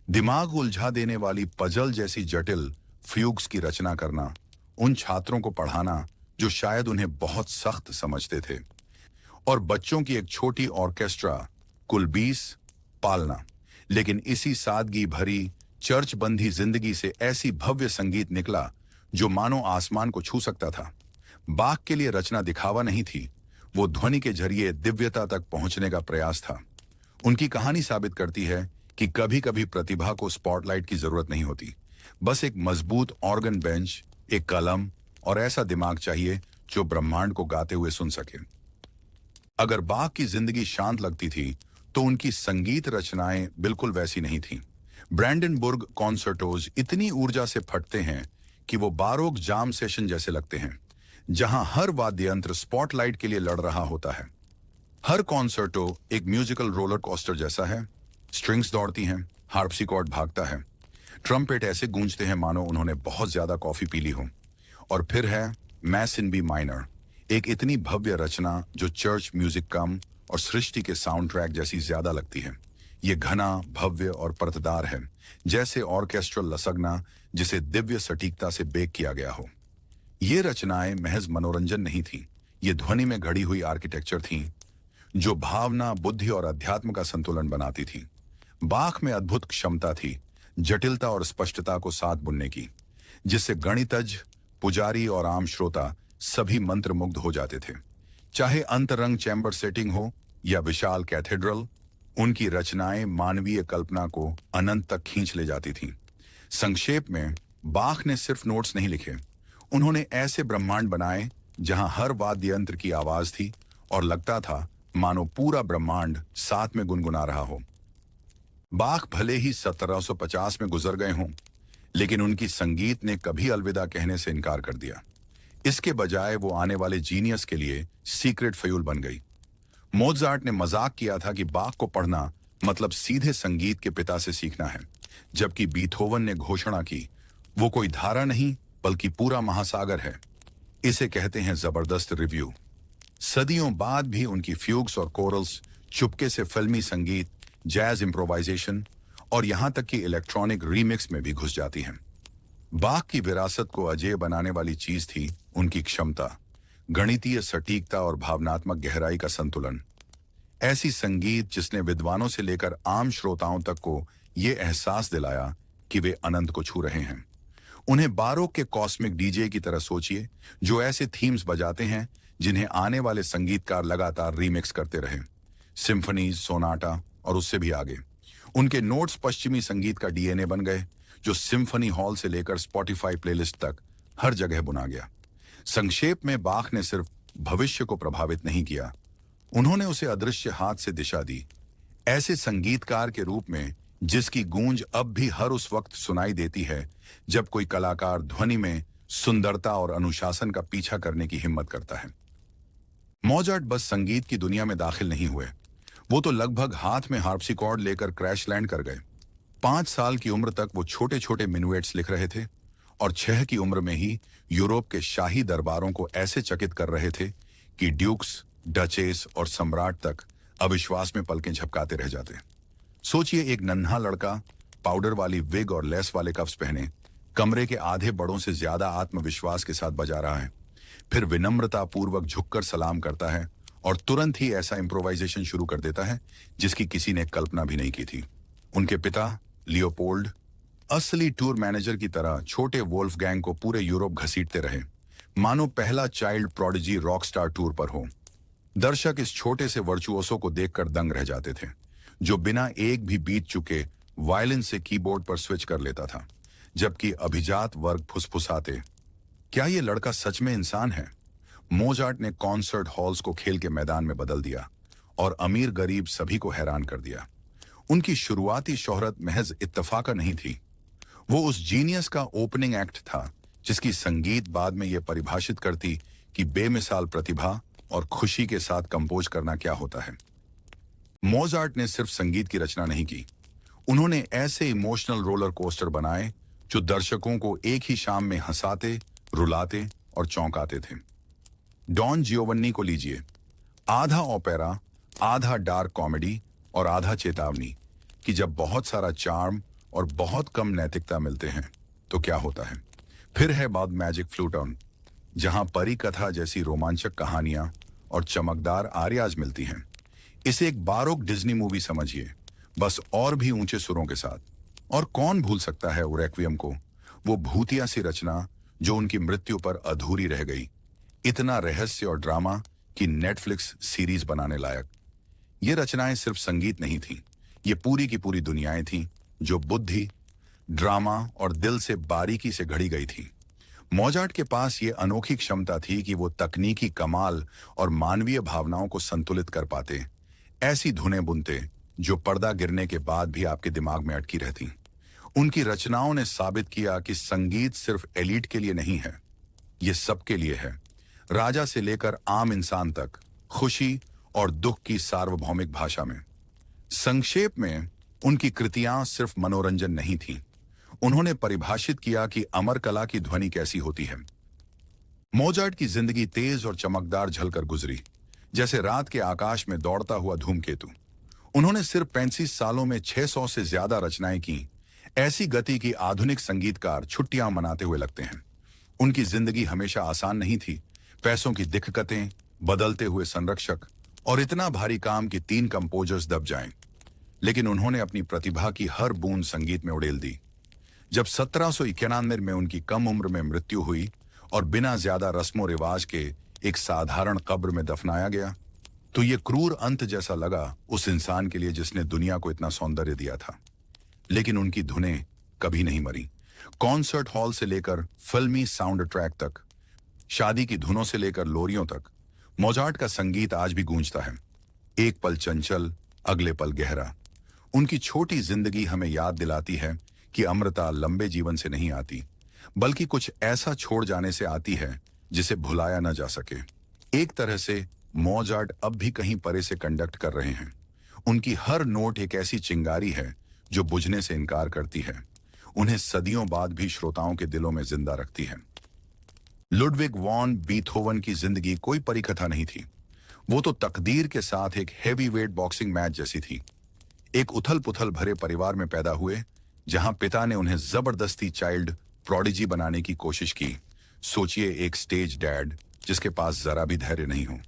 दिमाग उलझा देने वाली पजल जैसी जटिल फ्यूग्स की रचना करना, उन छात्रों को पढ़ाना जो शायद उन्हें बहुत सख्त समझते थे, और बच्चों की एक छोटी ऑर्केस्ट्रा कुल 20 पालना। लेकिन इसी सादगी भरी चर्च बंधी जिंदगी से ऐसी भव्य संगीत निकला जो मानो आसमान को छू सकता था। बाख के लिए रचना दिखावा नहीं थी, वो ध्वनि के जरिए दिव्यता तक पहुंचने का प्रयास था। उनकी कहानी साबित करती है कि कभी कभी प्रतिभा को स्पॉटलाइट की जरूरत नहीं होती, बस एक मजबूत ऑर्गन बेंच, एक कलम और ऐसा दिमाग चाहिए जो ब्रह्मांड को गाते हुए सुन सके। अगर बाख की जिंदगी शांत लगती थी तो उनकी संगीत रचनाएं बिल्कुल वैसी नहीं थीं। ब्रैंडनबुर्ग कॉन्सर्टोज इतनी ऊर्जा से फटते हैं कि वो बारोक जाम सेशन जैसे लगते हैं, जहां हर वाद्य यंत्र स्पॉटलाइट के लिए लड़ रहा होता है। हर कॉन्सर्टो एक म्यूजिकल रोलर कोस्टर जैसा है। स्ट्रिंग्स दौड़ती हैं, हार्पसिकॉर्ड भागता है, ट्रम्पेट ऐसे गूंजते हैं मानो उन्होंने बहुत ज्यादा कॉफी पी ली हो। और फिर है मैस इन बी माइनर, एक इतनी भव्य रचना जो चर्च म्यूजिक कम और सृष्टि के साउंड ट्रैक जैसी ज्यादा लगती है। ये घना, भव्य और परतदार है, जैसे ऑर्केस्ट्रल लसगना जिसे दिव्य सटीकता से बेक किया गया हो। ये रचनाएं महज मनोरंजन नहीं थीं, ये ध्वनि में घड़ी हुई आर्किटेक्चर थीं, जो भावना, बुद्धि और अध्यात्म का संतुलन बनाती थी। बाख में अद्भुत क्षमता थी जटिलता और स्पष्टता को साथ बुनने की, जिससे गणितज्ञ, पुजारी और आम श्रोता सभी मंत्रमुग्ध हो जाते थे। चाहे अंतरंग चैम्बर सेटिंग हो या विशाल कैथेड्रल, उनकी रचनाएं मानवीय कल्पना को अनंत तक खींच ले जाती थीं। संक्षेप में, बाख ने सिर्फ नोट्स नहीं लिखे, उन्होंने ऐसे ब्रह्मांड बनाए जहां हर वाद्य यंत्र की आवाज थी और लगता था मानो पूरा ब्रह्मांड साथ में गुनगुना रहा हो। बाख भले ही 1750 में गुजर गए हों, लेकिन उनकी संगीत ने कभी अलविदा कहने से इनकार कर दिया। इसके बजाय वो आने वाले जीनियस के लिए सीक्रेट फ्यूल बन गई। मोजार्ट ने मजाक किया था कि बाख को पढ़ना मतलब सीधे संगीत के पिता से सीखना है, जबकि बीथोवन ने घोषणा की, वो कोई धारा नहीं बल्कि पूरा महासागर है। इसे कहते हैं जबरदस्त रिव्यू। सदियों बाद भी उनकी फ्यूग्स और कोरल्स चुपके से फिल्मी संगीत, जैज इम्प्रोवाइजेशन और यहां तक कि इलेक्ट्रॉनिक रीमिक्स में भी घुस जाती हैं। बाख की विरासत को अजेय बनाने वाली चीज थी उनकी क्षमता, गणितीय सटीकता और भावनात्मक गहराई का संतुलन। ऐसी संगीत जिसने विद्वानों से लेकर आम श्रोताओं तक को ये एहसास दिलाया कि वे अनंत को छू रहे हैं। उन्हें बारोक के कॉस्मिक डीजे की तरह सोचिए, जो ऐसे थीम्स बजाते हैं जिन्हें आने वाले संगीतकार लगातार रीमिक्स करते रहे। सिम्फनीज, सोनाटा और उससे भी आगे। उनके नोट्स पश्चिमी संगीत का डीएनए बन गए, जो सिम्फनी हॉल से लेकर स्पॉटिफाई प्लेलिस्ट तक हर जगह बुना गया। संक्षेप में, बाख ने सिर्फ भविष्य को प्रभावित नहीं किया, उन्होंने उसे अदृश्य हाथ से दिशा दी। ऐसे संगीतकार के रूप में जिसकी गूंज अब भी हर उस वक्त सुनाई देती है जब कोई कलाकार ध्वनि में सुंदरता और अनुशासन का पीछा करने की हिम्मत करता है। मोजार्ट बस संगीत की दुनिया में दाखिल नहीं हुए, वो तो लगभग हाथ में हार्पसिकॉर्ड लेकर क्रैश लैंड कर गए। 5 साल की उम्र तक वो छोटे छोटे मिनुएट्स लिख रहे थे और 6 की उम्र में ही यूरोप के शाही दरबारों को ऐसे चकित कर रहे थे कि ड्यूक्स, डचेस और सम्राट तक अविश्वास में पलकें झपकाते रह जाते। सोचिए, एक नन्हा लड़का पाउडर वाली विग और लेस वाले कफ्स पहने कमरे के आधे बड़ों से ज्यादा आत्मविश्वास के साथ बजा रहा है, फिर विनम्रता पूर्वक झुककर सलाम करता है और तुरंत ही ऐसा इम्प्रोवाइजेशन शुरू कर देता है जिसकी किसी ने कल्पना भी नहीं की थी। उनके पिता लियोपोल्ड असली टूर मैनेजर की तरह छोटे वोल्फ गैंग को पूरे यूरोप घसीटते रहे, मानो पहला child prodigy rock star tour पर हो। दर्शक इस छोटे से वर्चुओसो को देखकर दंग रह जाते थे, जो बिना एक भी बीत चुके वायलिन से कीबोर्ड पर स्विच कर लेता था, जबकि अभिजात वर्ग फुसफुसाते, क्या ये लड़का सच में इंसान है? मोजार्ट ने कॉन्सर्ट हॉल्स को खेल के मैदान में बदल दिया और अमीर गरीब सभी को हैरान कर दिया। उनकी शुरुआती शोहरत महज इत्तफाका नहीं थी, वो उस जीनियस का ओपनिंग एक्ट था जिसकी संगीत बाद में यह परिभाषित करती कि बेमिसाल प्रतिभा और खुशी के साथ कंपोज करना क्या होता है। मोजार्ट ने सिर्फ संगीत की रचना नहीं की, उन्होंने ऐसे इमोशनल रोलर कोस्टर बनाए जो दर्शकों को एक ही शाम में हंसाते, रुलाते और चौंकाते थे। डॉन जियोवन्नी को लीजिए, आधा ओपेरा, आधा डार्क कॉमेडी और आधा चेतावनी कि जब बहुत सारा चार्म और बहुत कम नैतिकता मिलते हैं तो क्या होता है। फिर है बाद मैजिक फ्लूटॉन, जहां परी कथा जैसी रोमांचक कहानियां और चमकदार आर्याज मिलती हैं। इसे एक बारोक डिज्नी मूवी समझिए, बस और भी ऊंचे सुरों के साथ। और कौन भूल सकता है रेक्वियम को, वो भूतिया सी रचना जो उनकी मृत्यु पर अधूरी रह गई, इतना रहस्य और ड्रामा कि नेटफ्लिक्स सीरीज बनाने लायक। ये रचनाएं सिर्फ संगीत नहीं थीं, ये पूरी की पूरी दुनियाएं थीं जो बुद्धि, ड्रामा और दिल से बारीकी से घड़ी गई थी। मोजार्ट के पास ये अनोखी क्षमता थी कि वो तकनीकी कमाल और मानवीय भावनाओं को संतुलित कर पाते, ऐसी धुनें बुनते जो पर्दा गिरने के बाद भी आपके दिमाग में अटकी रहती। उनकी रचनाओं ने साबित किया कि संगीत सिर्फ एलीट के लिए नहीं है, ये सबके लिए है, राजा से लेकर आम इंसान तक, खुशी और दुख की सार्वभौमिक भाषा में। संक्षेप में, उनकी कृतियां सिर्फ मनोरंजन नहीं थीं, उन्होंने परिभाषित किया कि अमर कला की ध्वनि कैसी होती है। मोजार्ट की जिंदगी तेज और चमकदार झलकर गुजरी, जैसे रात के आकाश में दौड़ता हुआ धूमकेतु। उन्होंने सिर्फ 35 सालों में 600 से ज्यादा रचनाएं की, ऐसी गति की आधुनिक संगीतकार छुट्टियां मनाते हुए लगते हैं। उनकी जिंदगी हमेशा आसान नहीं थी, पैसों की दिक्कतें, बदलते हुए संरक्षक और इतना भारी काम कि 3 कंपोजर्स दब जाएं। लेकिन उन्होंने अपनी प्रतिभा की हर बूंद संगीत में उड़ेल दी। जब 1791 में उनकी कम उम्र में मृत्यु हुई और बिना ज्यादा रस्मों रिवाज के एक साधारण कब्र में दफनाया गया, तो ये क्रूर अंत जैसा लगा उस इंसान के लिए जिसने दुनिया को इतना सौंदर्य दिया था। लेकिन उनकी धुनें कभी नहीं मरी। कॉन्सर्ट हॉल से लेकर फिल्मी साउंड ट्रैक तक, शादी की धुनों से लेकर लोरियों तक, मोजार्ट का संगीत आज भी गूंजता है। एक पल चंचल, अगले पल गहरा। उनकी छोटी जिंदगी हमें याद दिलाती है कि अमरता लंबे जीवन से नहीं आती, बल्कि कुछ ऐसा छोड़ जाने से आती है जिसे भुलाया न जा सके। एक तरह से मोजार्ट अब भी कहीं परे से कंडक्ट कर रहे हैं। उनकी हर नोट एक ऐसी चिंगारी है जो बुझने से इनकार करती है, उन्हें सदियों बाद भी श्रोताओं के दिलों में जिंदा रखती है। लुडविग वॉन बीथोवन की जिंदगी कोई परिकथा नहीं थी, वो तो तकदीर के साथ एक हेवी वेट बॉक्सिंग मैच जैसी थी। एक उथल पुथल भरे परिवार में पैदा हुए, जहां पिता ने उन्हें जबरदस्ती चाइल्ड प्रोडिजी बनाने की कोशिश की। सोचिए, एक स्टेज डैड जिसके पास जरा भी धैर्य नहीं हो।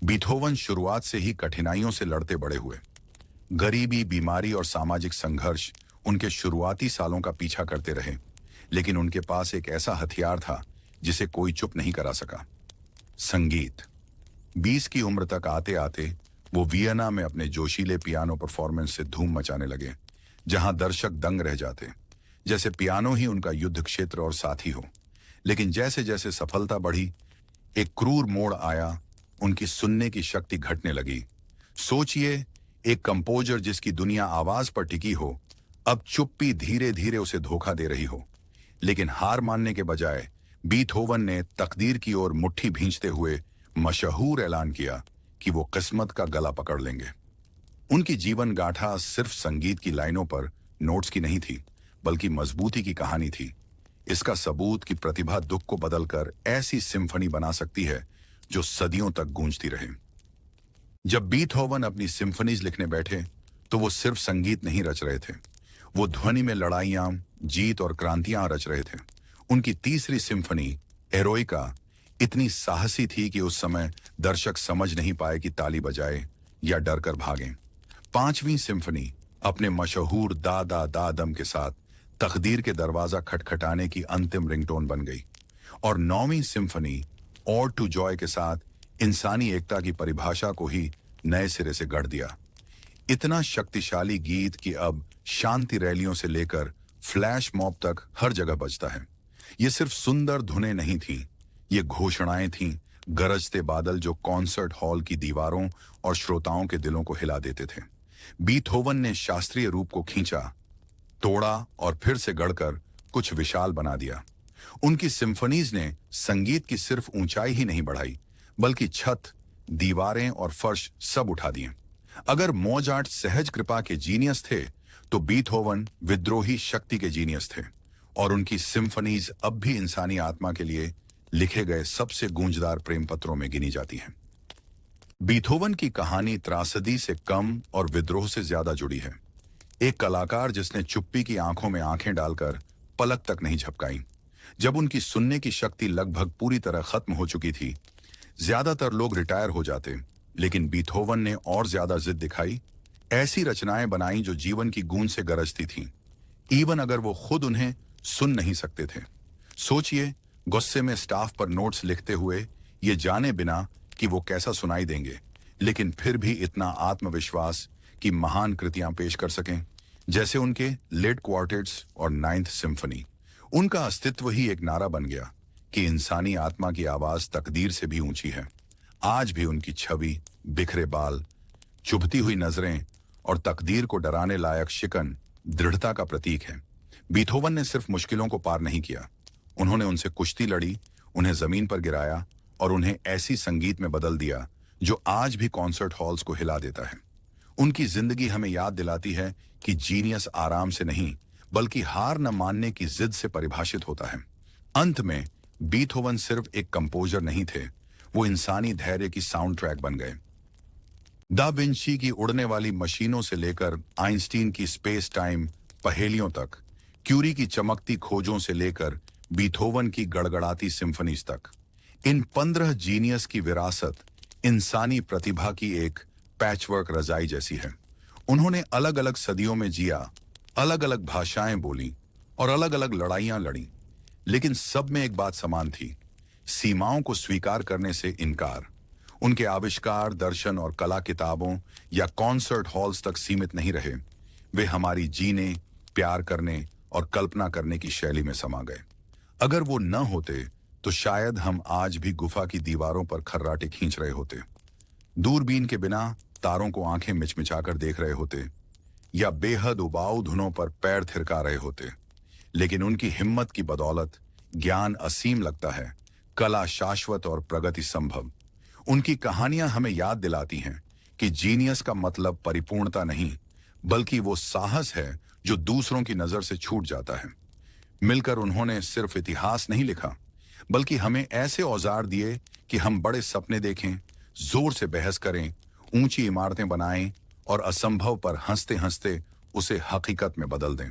बीथोवन शुरुआत से ही कठिनाइयों से लड़ते बड़े हुए। गरीबी, बीमारी और सामाजिक संघर्ष उनके शुरुआती सालों का पीछा करते रहे, लेकिन उनके पास एक ऐसा हथियार था जिसे कोई चुप नहीं करा सका, संगीत। 20 की उम्र तक आते आते वो वियना में अपने जोशीले पियानो परफॉर्मेंस से धूम मचाने लगे, जहां दर्शक दंग रह जाते, जैसे पियानो ही उनका युद्ध क्षेत्र और साथी हो। लेकिन जैसे जैसे सफलता बढ़ी, एक क्रूर मोड़ आया, उनकी सुनने की शक्ति घटने लगी। सोचिए, एक कंपोजर जिसकी दुनिया आवाज पर टिकी हो, अब चुप्पी धीरे धीरे उसे धोखा दे रही हो। लेकिन हार मानने के बजाय बीथोवन ने तकदीर की ओर मुट्ठी भींचते हुए मशहूर ऐलान किया कि वो किस्मत का गला पकड़ लेंगे। उनकी जीवन गाथा सिर्फ संगीत की लाइनों पर नोट्स की नहीं थी, बल्कि मजबूती की कहानी थी। इसका सबूत कि प्रतिभा दुख को बदलकर ऐसी सिम्फनी बना सकती है जो सदियों तक गूंजती रहे। जब बीथहोवन अपनी सिम्फनीज लिखने बैठे तो वो सिर्फ संगीत नहीं रच रहे थे, वो ध्वनि में लड़ाइयां, जीत और क्रांतियां रच रहे थे। उनकी तीसरी सिम्फनी एरोइका इतनी साहसी थी कि उस समय दर्शक समझ नहीं पाए कि ताली बजाए या डरकर भागें। पांचवीं सिम्फनी अपने मशहूर दा दा दा दम के साथ तकदीर के दरवाजा खटखटाने की अंतिम रिंगटोन बन गई। और नौवीं सिम्फनी और टू जॉय के साथ इंसानी एकता की परिभाषा को ही नए सिरे से गढ़ दिया। इतना शक्तिशाली गीत कि अब शांति रैलियों से लेकर फ्लैश मॉब तक हर जगह बजता है। ये सिर्फ सुंदर धुनें नहीं थीं, ये घोषणाएं थीं, गरजते बादल जो कॉन्सर्ट हॉल की दीवारों और श्रोताओं के दिलों को हिला देते थे। बीथहोवन ने शास्त्रीय रूप को खींचा, तोड़ा और फिर से गढ़कर कुछ विशाल बना दिया। उनकी सिम्फनीज ने संगीत की सिर्फ ऊंचाई ही नहीं बढ़ाई, बल्कि छत, दीवारें और फर्श सब उठा दिए। अगर मोजार्ट सहज कृपा के जीनियस थे, तो बीथहोवन विद्रोही शक्ति के जीनियस थे, और उनकी सिम्फनीज अब भी इंसानी आत्मा के लिए लिखे गए सबसे गूंजदार प्रेम पत्रों में गिनी जाती हैं। बीथहोवन की कहानी त्रासदी से कम और विद्रोह से ज्यादा जुड़ी है। एक कलाकार जिसने चुप्पी की आंखों में आंखें डालकर पलक तक नहीं झपकाई। जब उनकी सुनने की शक्ति लगभग पूरी तरह खत्म हो चुकी थी, ज्यादातर लोग रिटायर हो जाते, लेकिन बीथहोवन ने और ज्यादा जिद दिखाई। ऐसी रचनाएं बनाई जो जीवन की गूंज से गरजती थीं, इवन अगर वो खुद उन्हें सुन नहीं सकते थे। सोचिए, गुस्से में स्टाफ पर नोट्स लिखते हुए, ये जाने बिना कि वो कैसा सुनाई देंगे, लेकिन फिर भी इतना आत्मविश्वास कि महान कृतियां पेश कर सकें, जैसे उनके लेट क्वार्टेट्स और नाइन्थ सिम्फनी। उनका अस्तित्व ही एक नारा बन गया कि इंसानी आत्मा की आवाज तकदीर से भी ऊंची है। आज भी उनकी छवि, बिखरे बाल, चुभती हुई नजरें और तकदीर को डराने लायक शिकन दृढ़ता का प्रतीक है। बीथहोवन ने सिर्फ मुश्किलों को पार नहीं किया, उन्होंने उनसे कुश्ती लड़ी, उन्हें जमीन पर गिराया और उन्हें ऐसी संगीत में बदल दिया जो आज भी कॉन्सर्ट हॉल्स को हिला देता है। उनकी जिंदगी हमें याद दिलाती है कि जीनियस आराम से नहीं, बल्कि हार न मानने की जिद से परिभाषित होता है। अंत में बीथहोवन सिर्फ एक कंपोजर नहीं थे, वो इंसानी धैर्य की साउंड ट्रैक बन गए। दा विंची की उड़ने वाली मशीनों से लेकर आइंस्टीन की स्पेस टाइम पहेलियों तक, क्यूरी की चमकती खोजों से लेकर बीथहोवन की गड़गड़ाती सिम्फनीज तक, इन 15 जीनियस की विरासत इंसानी प्रतिभा की एक पैचवर्क रजाई जैसी है। उन्होंने अलग अलग सदियों में जिया, अलग अलग भाषाएं बोली और अलग अलग लड़ाइयां लड़ी, लेकिन सब में एक बात समान थी, सीमाओं को स्वीकार करने से इनकार। उनके आविष्कार, दर्शन और कला किताबों या कॉन्सर्ट हॉल्स तक सीमित नहीं रहे, वे हमारी जीने, प्यार करने और कल्पना करने की शैली में समा गए। अगर वो न होते तो शायद हम आज भी गुफा की दीवारों पर खर्राटे खींच रहे होते, दूरबीन के बिना तारों को आंखें मिचमिचाकर देख रहे होते, या बेहद उबाऊ धुनों पर पैर थिरका रहे होते। लेकिन उनकी हिम्मत की बदौलत ज्ञान असीम लगता है, कला शाश्वत और प्रगति संभव। उनकी कहानियां हमें याद दिलाती हैं कि जीनियस का मतलब परिपूर्णता नहीं, बल्कि वो साहस है जो दूसरों की नजर से छूट जाता है। मिलकर उन्होंने सिर्फ इतिहास नहीं लिखा, बल्कि हमें ऐसे औजार दिए कि हम बड़े सपने देखें, जोर से बहस करें, ऊंची इमारतें बनाएं और असंभव पर हंसते हंसते उसे हकीकत में बदल दें।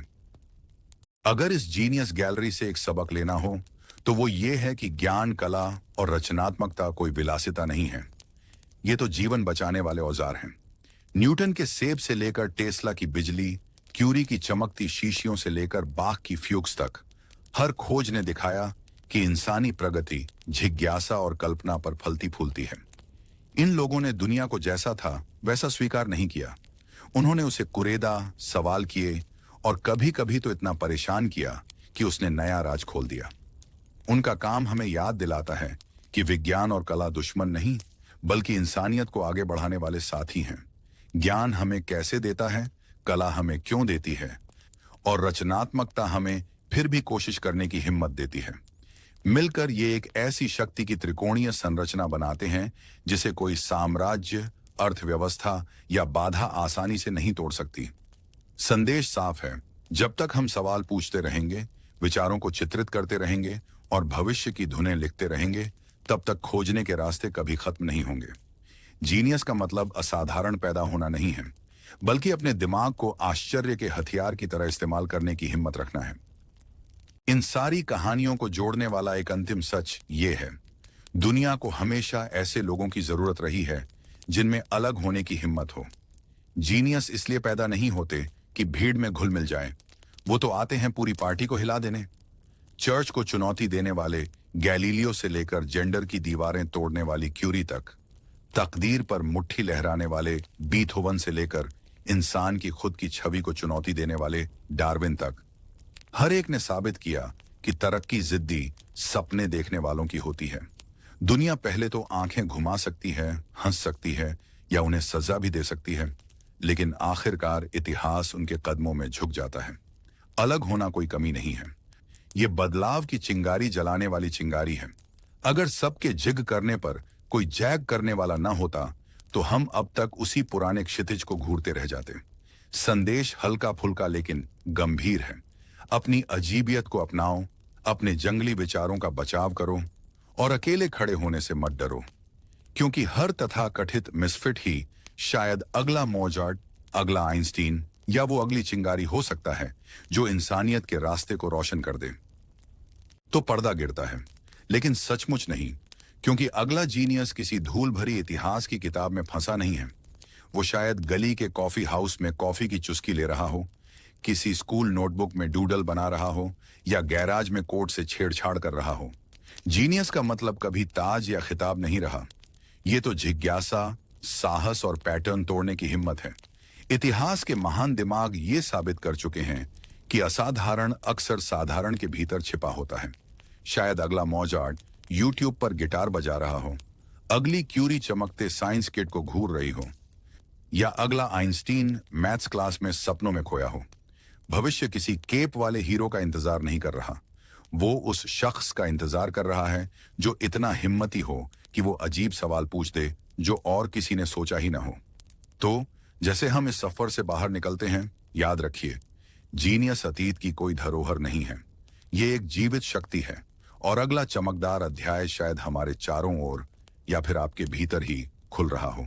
अगर इस जीनियस गैलरी से एक सबक लेना हो तो वो ये है कि ज्ञान, कला और रचनात्मकता कोई विलासिता नहीं है, ये तो जीवन बचाने वाले औजार हैं। न्यूटन के सेब से लेकर टेस्ला की बिजली, क्यूरी की चमकती शीशियों से लेकर बाख की फ्यूक्स तक, हर खोज ने दिखाया कि इंसानी प्रगति जिज्ञासा और कल्पना पर फलती फूलती है। इन लोगों ने दुनिया को जैसा था वैसा स्वीकार नहीं किया, उन्होंने उसे कुरेदा, सवाल किए और कभी कभी तो इतना परेशान किया कि उसने नया राज खोल दिया। उनका काम हमें याद दिलाता है कि विज्ञान और कला दुश्मन नहीं, बल्कि इंसानियत को आगे बढ़ाने वाले साथी हैं। ज्ञान हमें कैसे देता है, कला हमें क्यों देती है, और रचनात्मकता हमें फिर भी कोशिश करने की हिम्मत देती है। मिलकर ये एक ऐसी शक्ति की त्रिकोणीय संरचना बनाते हैं जिसे कोई साम्राज्य, अर्थव्यवस्था या बाधा आसानी से नहीं तोड़ सकती। संदेश साफ है, जब तक हम सवाल पूछते रहेंगे, विचारों को चित्रित करते रहेंगे और भविष्य की धुनें लिखते रहेंगे, तब तक खोजने के रास्ते कभी खत्म नहीं होंगे। जीनियस का मतलब असाधारण पैदा होना नहीं है, बल्कि अपने दिमाग को आश्चर्य के हथियार की तरह इस्तेमाल करने की हिम्मत रखना है। इन सारी कहानियों को जोड़ने वाला एक अंतिम सच ये है, दुनिया को हमेशा ऐसे लोगों की जरूरत रही है जिनमें अलग होने की हिम्मत हो। जीनियस इसलिए पैदा नहीं होते कि भीड़ में घुल मिल जाएं, वो तो आते हैं पूरी पार्टी को हिला देने। चर्च को चुनौती देने वाले गैलीलियो से लेकर जेंडर की दीवारें तोड़ने वाली क्यूरी तक, तकदीर पर मुट्ठी लहराने वाले बीथोवन से लेकर इंसान की खुद की छवि को चुनौती देने वाले डार्विन तक, हर एक ने साबित किया कि तरक्की जिद्दी सपने देखने वालों की होती है। दुनिया पहले तो आंखें घुमा सकती है, हंस सकती है या उन्हें सजा भी दे सकती है, लेकिन आखिरकार इतिहास उनके कदमों में झुक जाता है। अलग होना कोई कमी नहीं है, ये बदलाव की चिंगारी जलाने वाली चिंगारी है। अगर सबके जिग करने पर कोई जैग करने वाला ना होता तो हम अब तक उसी पुराने क्षितिज को घूरते रह जाते। संदेश हल्का फुल्का लेकिन गंभीर है। अपनी अजीबियत को अपनाओ, अपने जंगली विचारों का बचाव करो और अकेले खड़े होने से मत डरो, क्योंकि हर तथाकथित मिसफिट ही शायद अगला मोजार्ट, अगला आइंस्टीन या वो अगली चिंगारी हो सकता है जो इंसानियत के रास्ते को रोशन कर दे। तो पर्दा गिरता है, लेकिन सचमुच नहीं, क्योंकि अगला जीनियस किसी धूल भरी इतिहास की किताब में फंसा नहीं है। वो शायद गली के कॉफी हाउस में कॉफी की चुस्की ले रहा हो, किसी स्कूल नोटबुक में डूडल बना रहा हो या गैराज में कोट से छेड़छाड़ कर रहा हो। जीनियस का मतलब कभी ताज या खिताब नहीं रहा, ये तो जिज्ञासा, साहस और पैटर्न तोड़ने की हिम्मत है। इतिहास के महान दिमाग ये साबित कर चुके हैं कि असाधारण अक्सर साधारण के भीतर छिपा होता है। शायद अगला मोजार्ट यूट्यूब पर गिटार बजा रहा हो, अगली क्यूरी चमकते साइंस किट को घूर रही हो, या अगला आइंस्टीन मैथ्स क्लास में सपनों में खोया हो। भविष्य किसी केप वाले हीरो का इंतजार नहीं कर रहा, वो उस शख्स का इंतजार कर रहा है जो इतना हिम्मती हो कि वो अजीब सवाल पूछ दे जो और किसी ने सोचा ही ना हो। तो जैसे हम इस सफर से बाहर निकलते हैं, याद रखिए, जीनियस अतीत की कोई धरोहर नहीं है, ये एक जीवित शक्ति है और अगला चमकदार अध्याय शायद हमारे चारों ओर या फिर आपके भीतर ही खुल रहा हो।